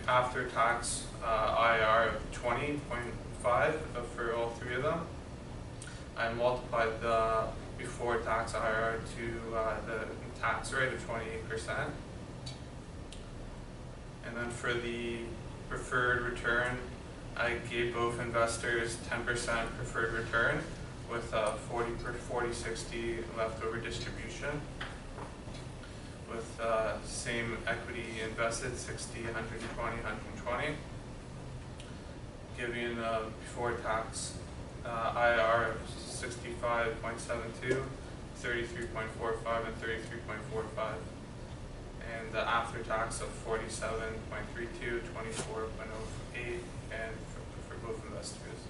after tax IRR of 20.5 for all three of them. I multiplied the before tax IRR to the tax rate of 28%. And then for the preferred return, I gave both investors 10% preferred return with a 40/60 leftover distribution. With same equity invested, 60, 120, 120. Giving before tax IRR of 65.72, 33.45, and 33.45. And the after tax of 47.32, 24.08, and for both investors.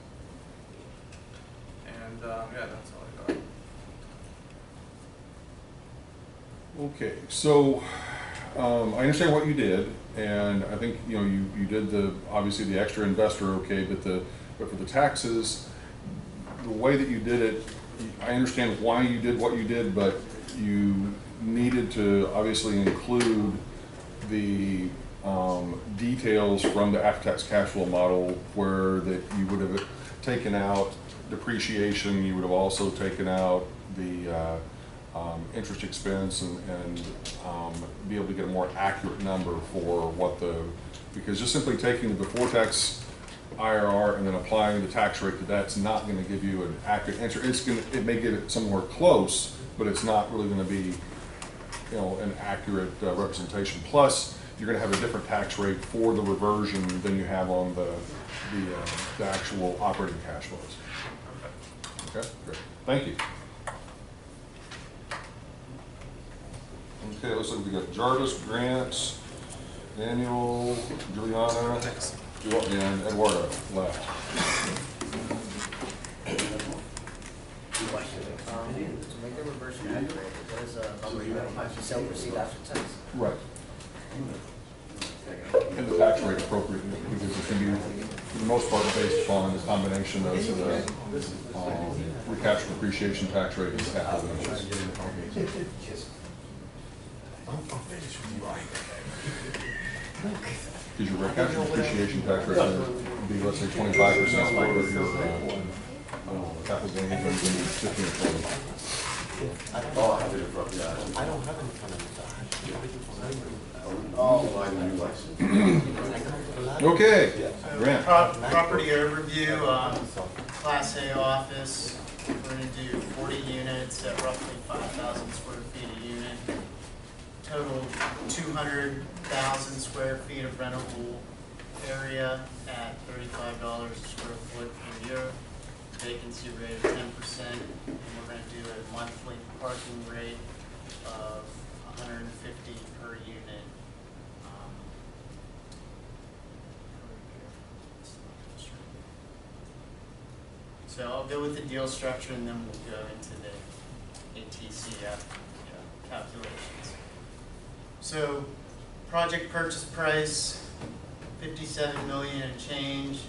And yeah, that's all I got. Okay, so I understand what you did, and I think you did obviously the extra investor okay, but for the taxes, the way that you did it, I understand why you did what you did, but you needed to obviously include the details from the after-tax cash flow model, where that you would have taken out depreciation, you would have also taken out the interest expense, and be able to get a more accurate number for what because just simply taking the before tax IRR and then applying the tax rate to that's not going to give you an accurate answer. It may get it somewhere close, but it's not really going to be an accurate representation. Plus, you're going to have a different tax rate for the reversion than you have on the actual operating cash flows. Okay, great. Thank you. Okay, looks like we got Jarvis, Grant, Daniel, Juliana, and Eduardo left. To make the reversion accurate, there's a number you have to sell receipt after tax. Right. And the tax rate appropriate, because it can be, for the most part, based upon the combination of the recapture depreciation tax rate and capital interest. Because your recapture depreciation tax rate would be, let's say, 25% for your capital gain income, 15 or 20. I don't have it in front of me. I don't have it in front of me. Okay, Grant. Property overview, Class A office. We're going to do 40 units at roughly 5,000 square feet a unit. Total 200,000 square feet of rentable area at $35 a square foot per year. Vacancy rate of 10%, and we're going to do a monthly parking rate of 150 per unit. So I'll go with the deal structure, and then we'll go into the ATCF calculations. So project purchase price, $57 million and change.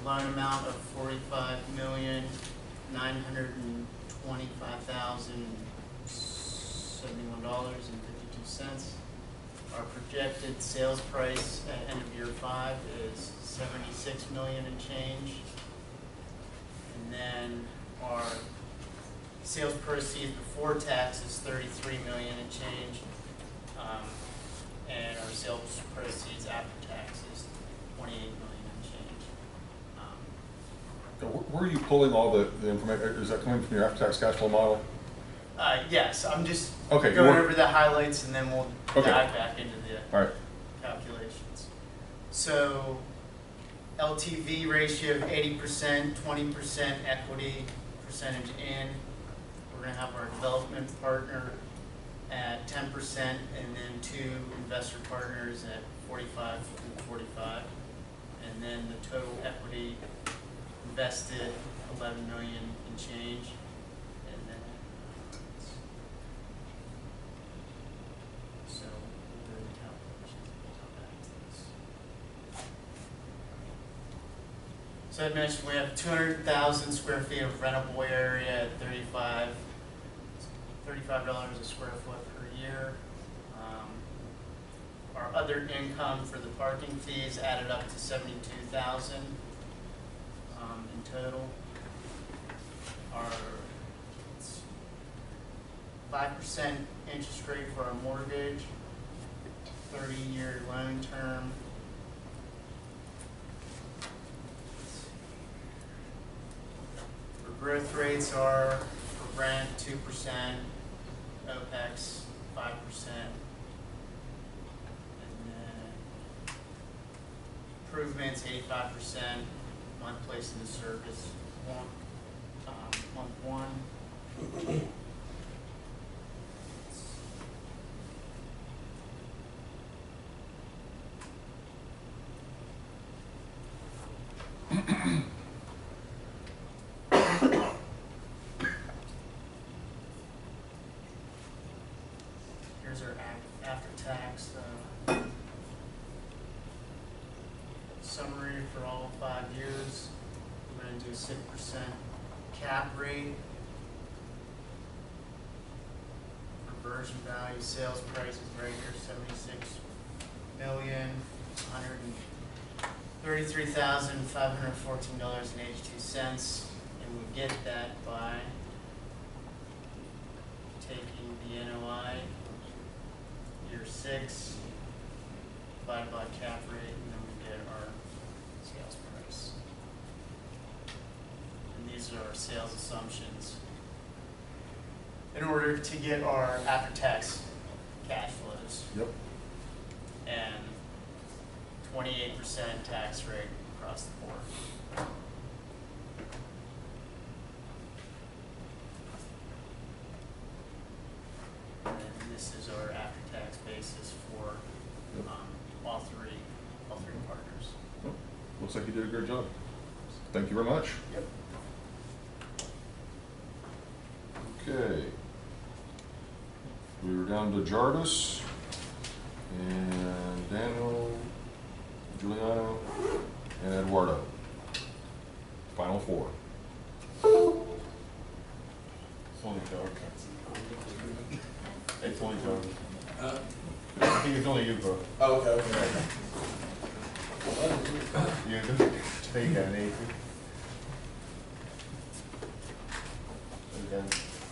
Loan amount of $45,925,071.52. Our projected sales price at end of year 5 is $76 million and change. And then our sales proceeds before tax is $33 million and change. And our sales proceeds after tax is $28 million and change. Where are you pulling all the information? Is that coming from your after-tax cash flow model? Yes, I'm just going over the highlights, and then we'll dive back into the calculations. So LTV ratio of 80%, 20% equity percentage in. We're going to have our development partner at 10%, and then 2 investor partners at 45 and 45. And then the total equity invested 11 million and change. And then, so we'll do the calculations and we'll come back to this. So I mentioned we have 200,000 square feet of rentable area at $35 a square foot per year. Our other income for the parking fees added up to 72,000 in total. Our 5% interest rate for our mortgage, 30-year loan term. Our growth rates are for rent 2%, OPEX 5%. Improvements 85%, month placed in the service, month one. Here's our after-tax summary for all 5 years. We're going to do a 6% cap rate. Conversion value, sales price is right here, $76,133,514.82. And we get that by taking the NOI, year 6, divided by cap rate, and then we get our sales price. And these are our sales assumptions in order to get our after-tax cash flows. Yep. And 28% tax rate across the board. And then this is our after-tax basis for all three partners. Well, looks like you did a great job. Thank you very much. Yep. Okay. We were down to Jarvis and Daniel, Giuliano, and Eduardo. Final 4. It's only Jarvis. It's only Jarvis. I think it's only you, bro. Oh, okay. You just take an 80. And then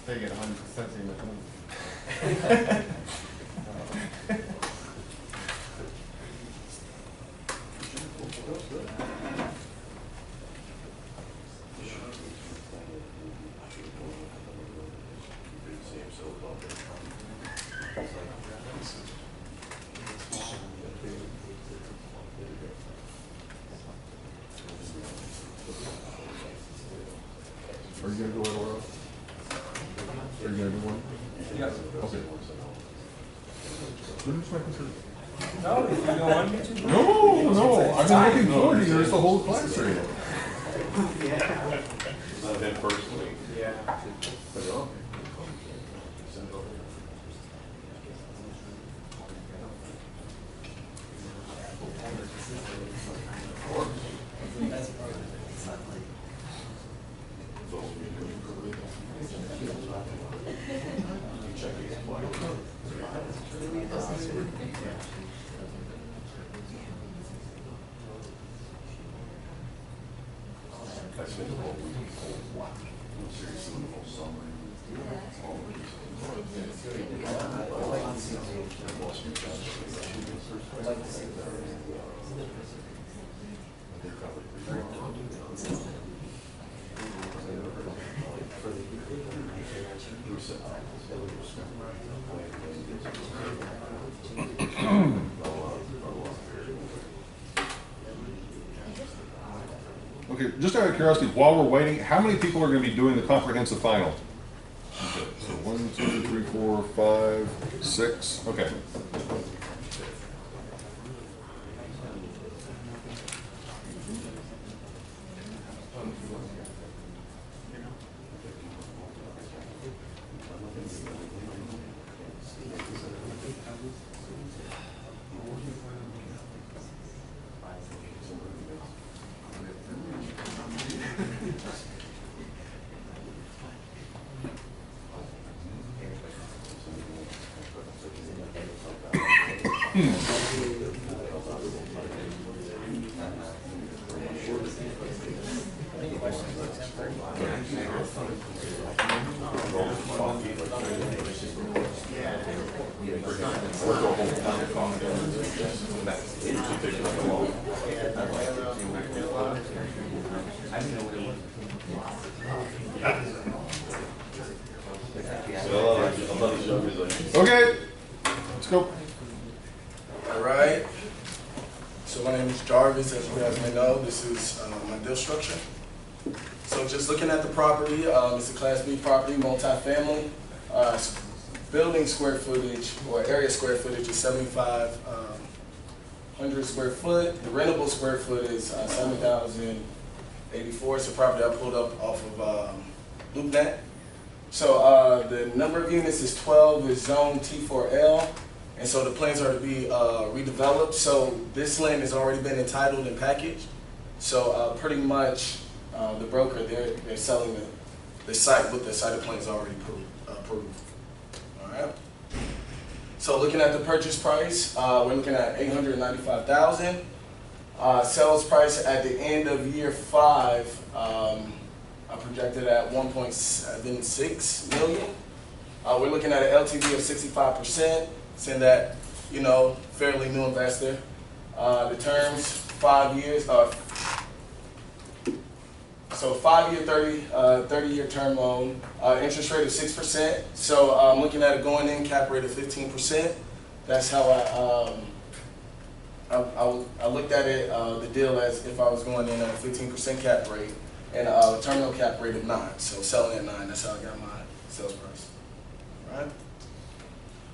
take it 100% in the home. Are you going to go Eduardo? Are you going to do one? Yes. Okay. Didn't just making sure. No, if you don't want me to. No, I've been looking forward to yours the whole class right now. Yeah. Not him personally. Yeah. Okay, just out of curiosity, while we're waiting, how many people are going to be doing the comprehensive final? Okay, so 1, 2, 3, 4, 5, 6. Okay. Okay, let's go. All right. So my name is Jarvis, as you guys may know. This is my deal structure. So just looking at the property, it's a Class B property, multifamily. Building square footage or area square footage is 7,500 square foot. The rentable square foot is 7,084. It's a property I pulled up off of LoopNet. So the number of units is 12, is zone T4L, and so the plans are to be redeveloped. So this land has already been entitled and packaged. So pretty much the broker, they're selling the site with the site of plans already approved. All right. So looking at the purchase price, we're looking at $895,000. Sales price at the end of year 5. I projected at 1.76 million. We're looking at an LTV of 65%. It's in that, fairly new investor. The terms, 5 years. So 5-year, 30-year term loan. Interest rate of 6%. So I'm looking at a going in cap rate of 15%. That's how I looked at it, the deal, as if I was going in at a 15% cap rate. And a terminal cap rate of 9, so selling at 9, that's how I got my sales price. All right.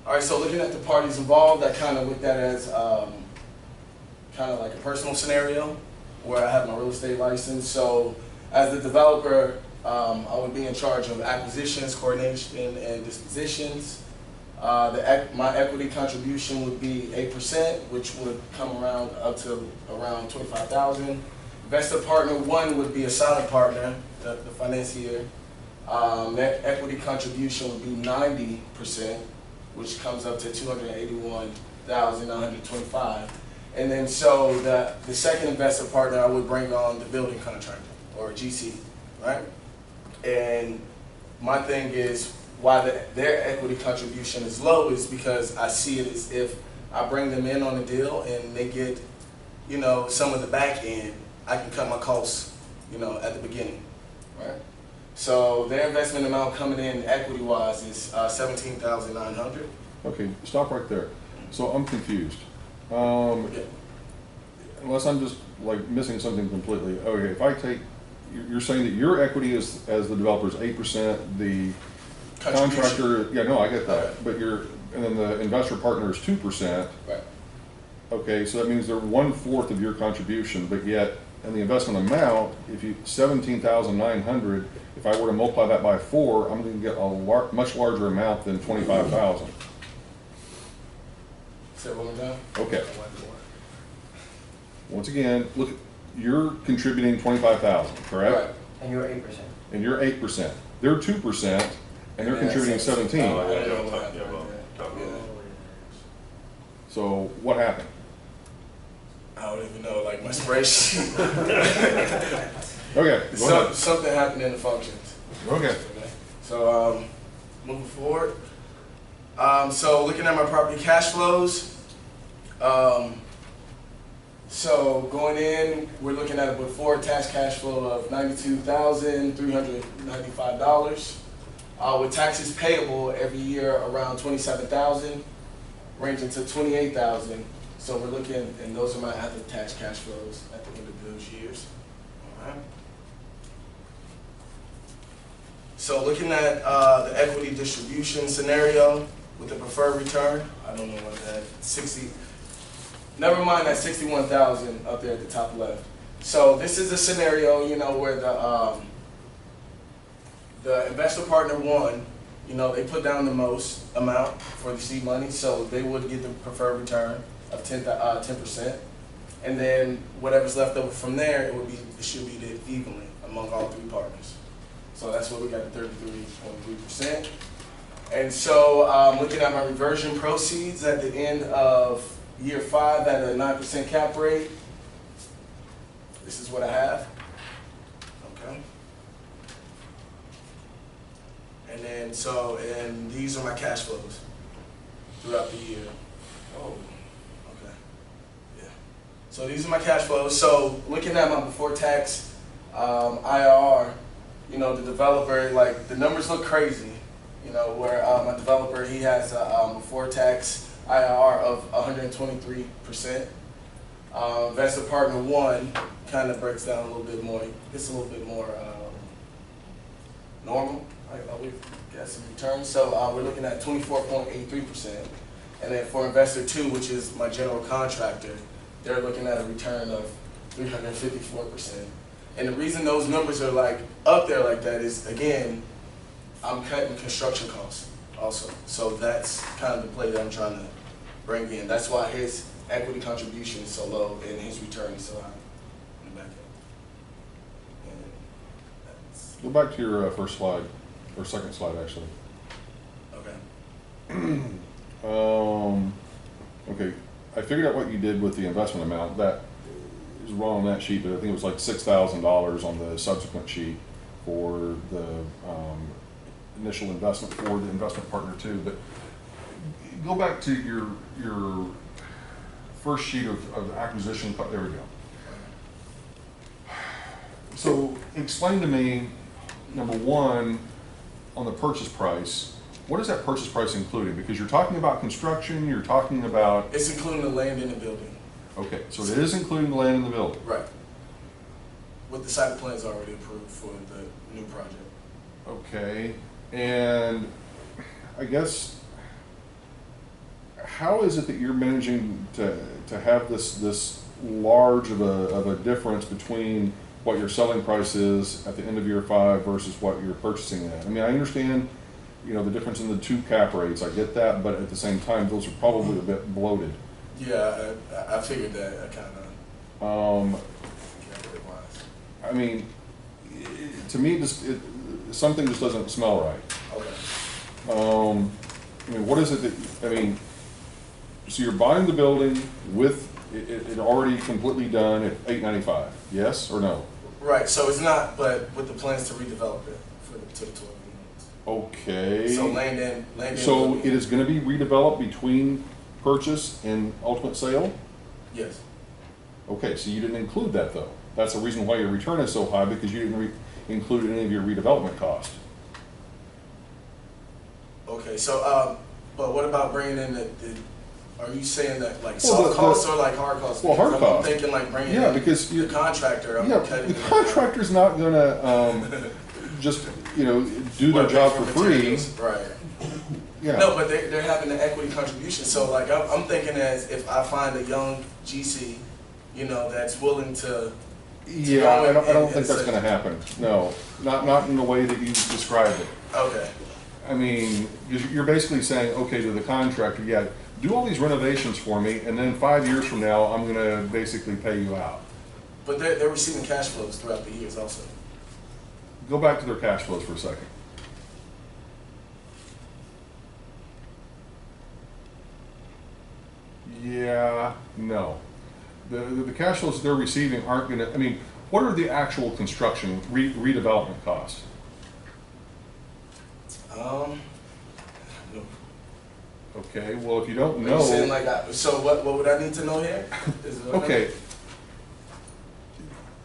All right, so looking at the parties involved, I kind of looked at it as kind of like a personal scenario where I have my real estate license. So as the developer, I would be in charge of acquisitions, coordination, and dispositions. My equity contribution would be 8%, which would come around up to around $25,000. Investor partner 1 would be a silent partner, the financier. Net equity contribution would be 90%, which comes up to $281,925. And then so the second investor partner, I would bring on the building contractor, or GC, right? And my thing is, why their equity contribution is low is because I see it as if I bring them in on a deal and they get, some of the back end, I can cut my costs, at the beginning, right? So their investment amount coming in equity-wise is $17,900. Okay, stop right there. So I'm confused. Unless I'm just like missing something completely. Okay, if I take, you're saying that your equity is, as the developer, is 8%, the contractor, yeah, no, I get that. Right. But and then the investor partner is 2%. Right. Okay, so that means they're 1/4 of your contribution, but yet, and the investment amount, if you, $17,900, if I were to multiply that by 4, I'm going to get a much larger amount than $25,000. Say it one more time. Okay. Once again, look, you're contributing $25,000, correct? Right. And you're 8%. And you're 8%. They're 2%, and they're contributing 17%. So what happened? I don't even know, like my spreadsheet. Okay. Something happened in the functions. Okay. So moving forward. So looking at my property cash flows. So going in, we're looking at a before tax cash flow of $92,395. With taxes payable every year around $27,000, ranging to $28,000. So we're looking, and those are my after-tax cash flows at the end of those years. All right. So looking at the equity distribution scenario with the preferred return, I don't know what that 60. Never mind that 61,000 up there at the top left. So this is a scenario, where the investor partner 1 you know, they put down the most amount for the seed money, so they would get the preferred return of 10%. And then whatever's left over from there, it should be divided evenly among all three partners. So that's what we got at 33.3%. And so looking at my reversion proceeds at the end of year 5 at a 9% cap rate, this is what I have. Okay. And then and these are my cash flows throughout the year. Oh, okay. Yeah. So these are my cash flows. So looking at my before tax IRR, you know, the developer, like the numbers look crazy. You know, where my developer, he has a before tax IRR of 123%. Investor partner 1 kind of breaks down a little bit more. It's a little bit more normal, I would guess, in return. So we're looking at 24.83%. And then for investor 2, which is my general contractor, they're looking at a return of 354%. And the reason those numbers are like up there like that is, again, I'm cutting construction costs also. So that's kind of the play that I'm trying to bring in. That's why his equity contribution is so low and his return is so high in the back end. Go back to your first slide, or second slide actually. Okay. Okay, I figured out what you did with the investment amount. That is wrong on that sheet, but I think it was like $6,000 on the subsequent sheet for the initial investment for the investment partner 2. But go back to your first sheet of acquisition. There we go. So explain to me, number 1, on the purchase price, what is that purchase price including? Because you're talking about construction, you're talking about... It's including the land in the building. Okay, so it is including the land in the building. Right. With the site plans already approved for the new project. Okay, and I guess, how is it that you're managing to have this large of a difference between what your selling price is at the end of year 5 versus what you're purchasing at? I mean, I understand, you know, the difference in the 2 cap rates, I get that, but at the same time, those are probably a bit bloated. Yeah, I figured that. I kind of. I mean, to me, something just doesn't smell right. Okay. I mean, what is it that, I mean, so you're buying the building with it already completely done at $895, yes or no? Right, so it's not, but with the plans to redevelop it to the 12 units. Okay. So land in. So it is going to be redeveloped between purchase and ultimate sale? Yes. Okay, so you didn't include that though. That's the reason why your return is so high, because you didn't include any of your redevelopment cost. Okay, so but what about bringing in are you saying that like soft costs or like hard costs? Well, hard costs. I'm thinking like bringing in because the contractor. The contractor's not going to just, you know, do their job for free. Right. Yeah. No, but they're having the equity contribution. So like I'm thinking as if I find a young GC, you know, that's willing to. Yeah, I don't think that's going to happen. No, not in the way that you described it. Okay. I mean, you're basically saying, okay, to the contractor, yeah, do all these renovations for me, and then 5 years from now, I'm going to basically pay you out. But they're receiving cash flows throughout the years also. Go back to their cash flows for a second. Yeah, no. The cash flows they're receiving aren't going to, I mean, what are the actual construction redevelopment costs? No. Okay, well, if you don't know. Are you saying like so what would I need to know here? Okay.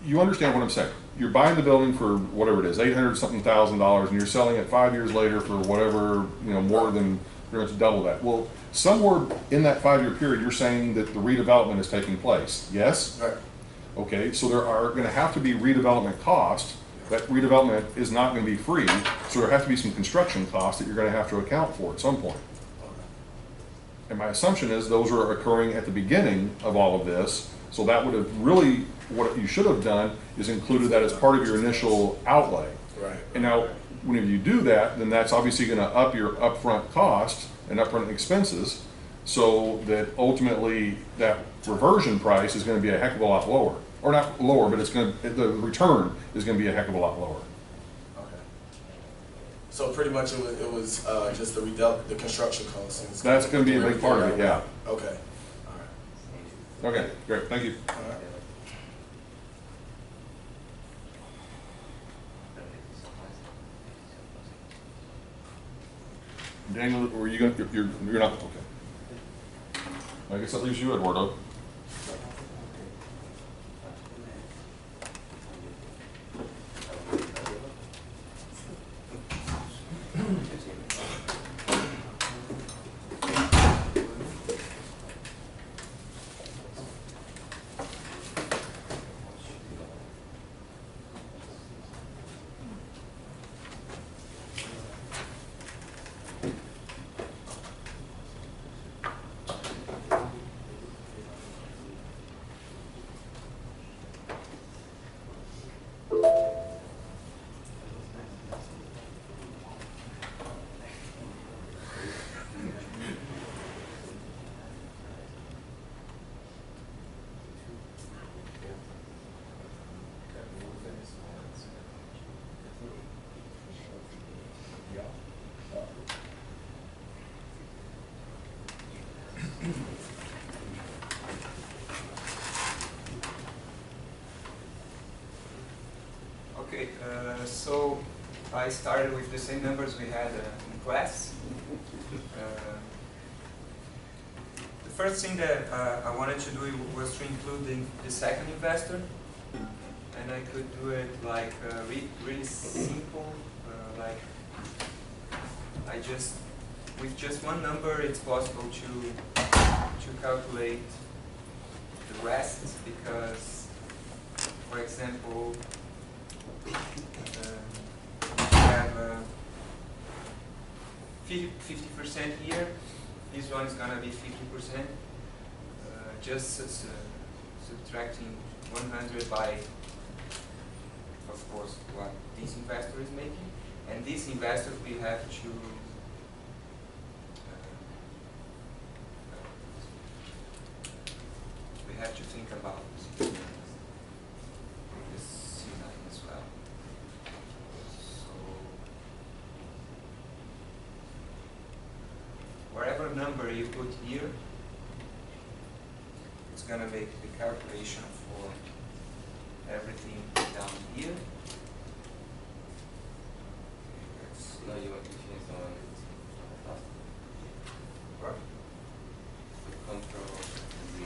You understand what I'm saying. You're buying the building for whatever it is, $800-something thousand, and you're selling it 5 years later for whatever, you know, more than pretty much double that. Well, somewhere in that 5-year period, you're saying that the redevelopment is taking place, yes? Right. Okay, so there are going to have to be redevelopment costs. That redevelopment is not going to be free, so there have to be some construction costs that you're going to have to account for at some point. And my assumption is those are occurring at the beginning of all of this, so that would have really, what you should have done is included that as part of your initial outlay. Right. And now, whenever you do that, then that's obviously going to up your upfront cost and upfront expenses, so that ultimately that reversion price is going to be a heck of a lot lower, or not lower, but it's going to, the return is going to be a heck of a lot lower. Okay. So pretty much it was just the construction costs. And That's going to be a big part of it, yeah. Okay. All right. Okay, great, thank you. All right. Daniel, were you going to, you're not, okay. I guess that leaves you, Eduardo. Okay, so I started with the same numbers we had in class. The first thing that I wanted to do was to include the second investor, and I could do it like really simple, like with just one number it's possible to calculate the rest, because, for example, we have 50% here. This one is gonna be 50%. Just subtracting 100 by, of course, what this investor is making, and this investor we have to think about this C9 as well. So whatever number you put here, it's gonna make the calculation for everything down here. Let's see. No, you want to change the one that's What? Control Z.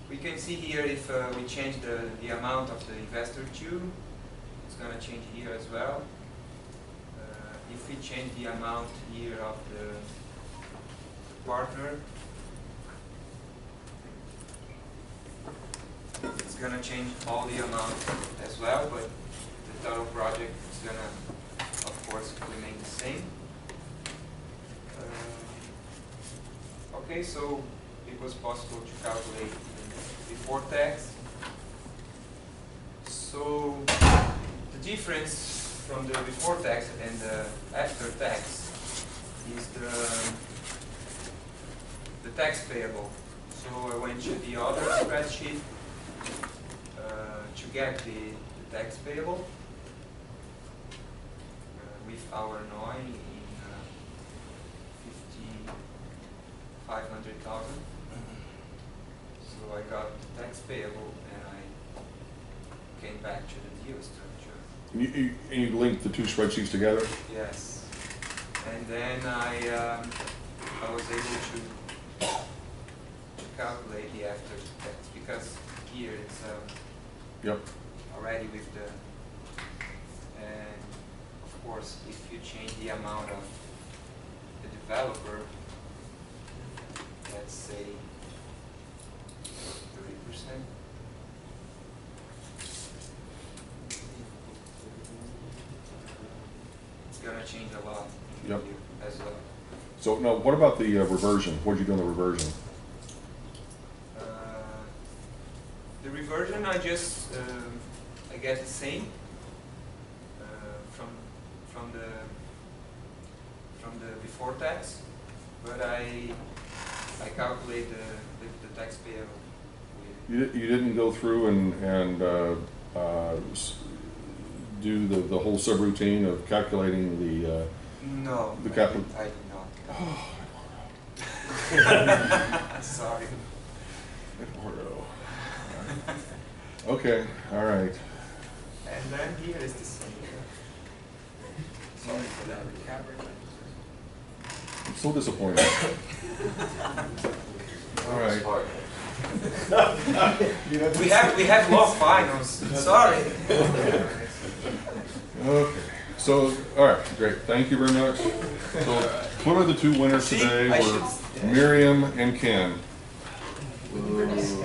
We can see here if we change the amount of the investor to, it's going to change here as well. If we change the amount here of the partner, it's going to change all the amount as well, but the total project is going to, of course, remain the same. Okay, so it was possible to calculate before tax. So the difference from the before tax and the after tax is the tax payable. So I went to the other spreadsheet to get the tax payable with our NOI in 500,000. So I got the tax payable and I came back to the deal structure. And you linked the two spreadsheets together? Yes. And then I was able to calculate the after tax, because here it's Yep. already with the, and of course if you change the amount of the developer, let's say 30%. it's gonna change a lot Yep. as well. So, no, what about the reversion? What'd you do in the reversion? The reversion, I just I get the same from the before tax, but I calculate the tax payable. You didn't go through and do the whole subroutine of calculating the No, the capital. I did not. Sorry. Eduardo. Okay, all right. And then here is the same. Sorry for that. I'm so disappointed. All right. we have law finals. Sorry. Okay. So, all right, great. Thank you very much. So, what are the two winners today? Were Miriam and Ken.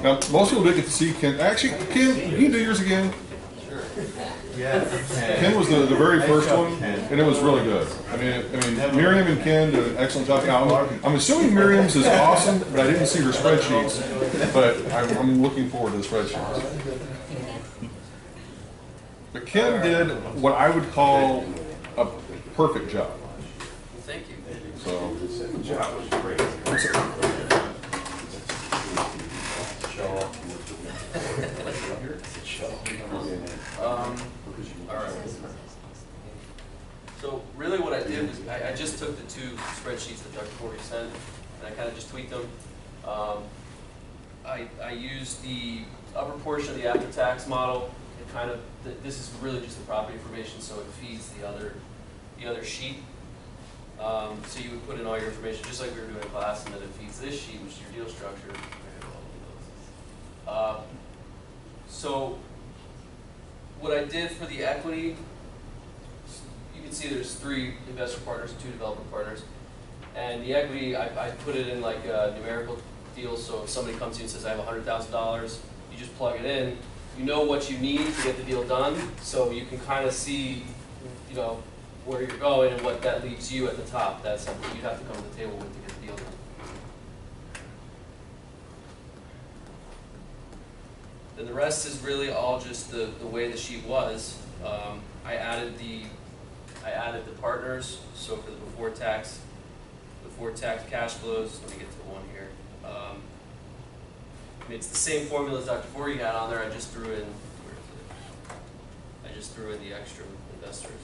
Now, most people didn't get to see Ken. Actually, Ken, can you do yours again? Yes. Ken was the very first one, and it was really good. I mean, Miriam and Ken did an excellent job. Now, I'm assuming Miriam's is awesome, but I didn't see her spreadsheets. But I'm looking forward to the spreadsheets. But Ken did what I would call a perfect job. Thank you. So, The job was great. All right. So really what I did was I just took the two spreadsheets that Dr. Corey sent and I kind of just tweaked them. I used the upper portion of the after-tax model. It kind of, this is really just the property information, so it feeds the other sheet. So you would put in all your information just like we were doing in class, and then it feeds this sheet, which is your deal structure. So what I did for the equity, you can see there's 3 investor partners and 2 developer partners. And the equity, I put it in like numerical deals, so if somebody comes to you and says, I have $100,000, you just plug it in. You know what you need to get the deal done, so you can kind of see, you know, where you're going and what that leaves you at the top. That's something you'd have to come to the table with to get the deal done. And the rest is really all just the way the sheet was. I added the partners, so for the before tax cash flows, let me get to the one here. I mean, it's the same formula as Dr. Forey had on there, I just threw in, where is it? I just threw in the extra investors.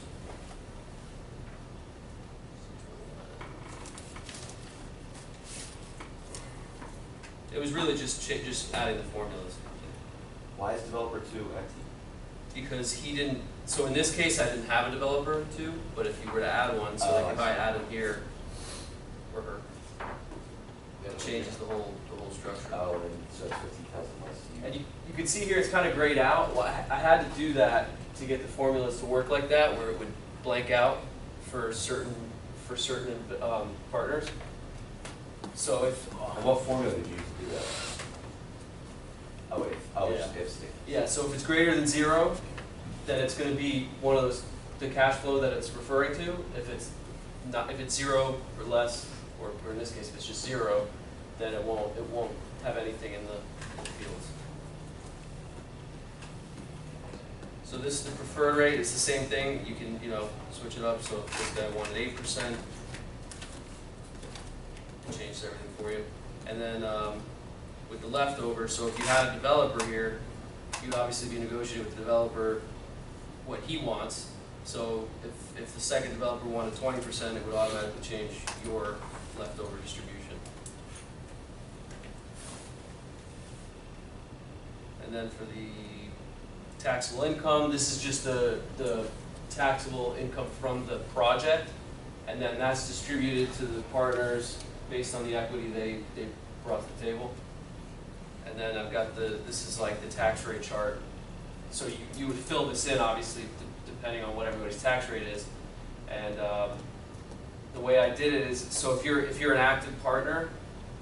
It was really just adding the formulas. Why is developer 2 empty? Because he didn't, so in this case I didn't have a developer 2, but if you were to add one, so like if I add him here, or her, it changes the whole structure. Oh, and so it's 50,000 less. And you can see here it's kind of grayed out. Well, I had to do that to get the formulas to work like that, where it would blank out for certain partners. So if And what formula did you use to do that? Oh, yeah. if state. Yeah, so if it's greater than 0, then it's going to be one of those, the cash flow that it's referring to. If it's 0 or less, or in this case if it's just 0, then it won't have anything in the fields. So this is the preferred rate. It's the same thing. You can, switch it up. So put that 1 at 8%. Change everything for you. And then with the leftover, so if you had a developer here, you'd obviously be negotiating with the developer what he wants. So if the second developer wanted 20%, it would automatically change your leftover distribution. And then for the taxable income, this is just the taxable income from the project, and then that's distributed to the partners based on the equity they brought to the table. And then I've got this is like the tax rate chart. So you would fill this in, obviously, depending on what everybody's tax rate is. And the way I did it is, so if you're an active partner,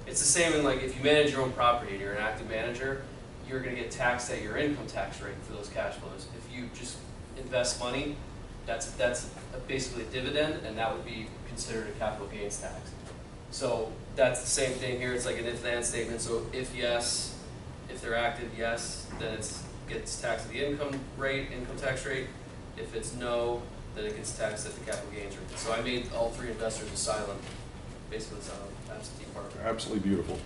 it's the same in like if you manage your own property and you're an active manager, you're going to get taxed at your income tax rate for those cash flows. If you just invest money, that's basically a dividend, and that would be considered a capital gains tax. So that's the same thing here, it's like an if-then statement, so if yes, if they're active, yes, then it gets taxed at the income tax rate. If it's no, then it gets taxed at the capital gains rate. So I made all three investors a silent, basically it's an absentee partner. Absolutely beautiful.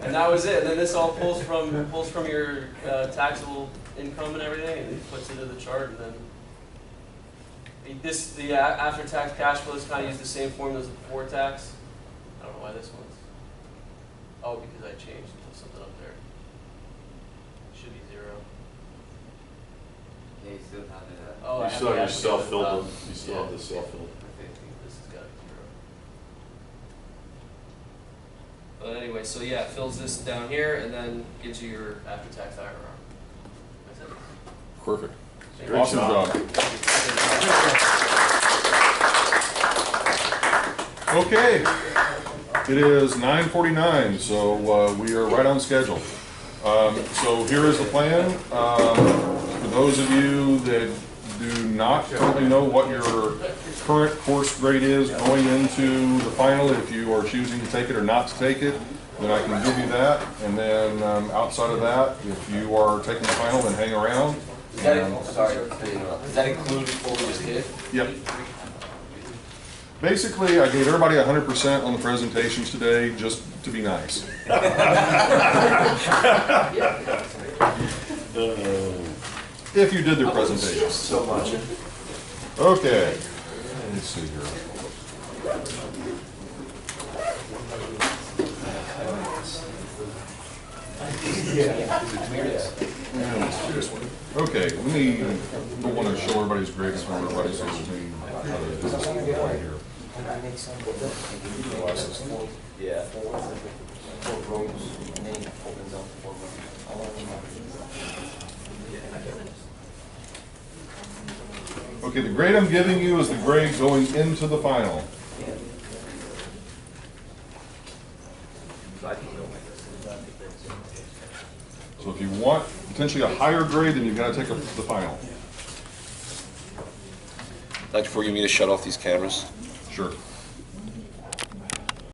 And that was it. And then this all pulls from your taxable income and everything, and it puts it in the chart. And then the after-tax cash flows kind of use the same formula as the before tax. I don't know why this one's. Oh, because I changed something up there. Should be 0. Yeah, you still have it. Oh, I You still have to your get self-filled the- one. You still have the self-filled. I think this has got to be 0. But anyway, so yeah, it fills this down here and then gives you your after-tax IRR. That's it. Perfect. Thank you. Awesome job. Okay, it is 9:49, so we are right on schedule. So here is the plan. For those of you that do not currently know what your current course grade is going into the final, if you are choosing to take it or not to take it, then I can give you that. And then outside of that, if you are taking the final, then hang around. Does that include what we just did? Yep. Basically, I gave everybody 100% on the presentations today, just to be nice. If you did their presentations. So much. Okay. Let's see here. Okay, don't want to show everybody's grades for everybody, so let me this is right here. Yeah. Okay, the grade I'm giving you is the grade going into the final. So if you want potentially a higher grade, then you've got to take the final. Like before you need to shut off these cameras. Sure.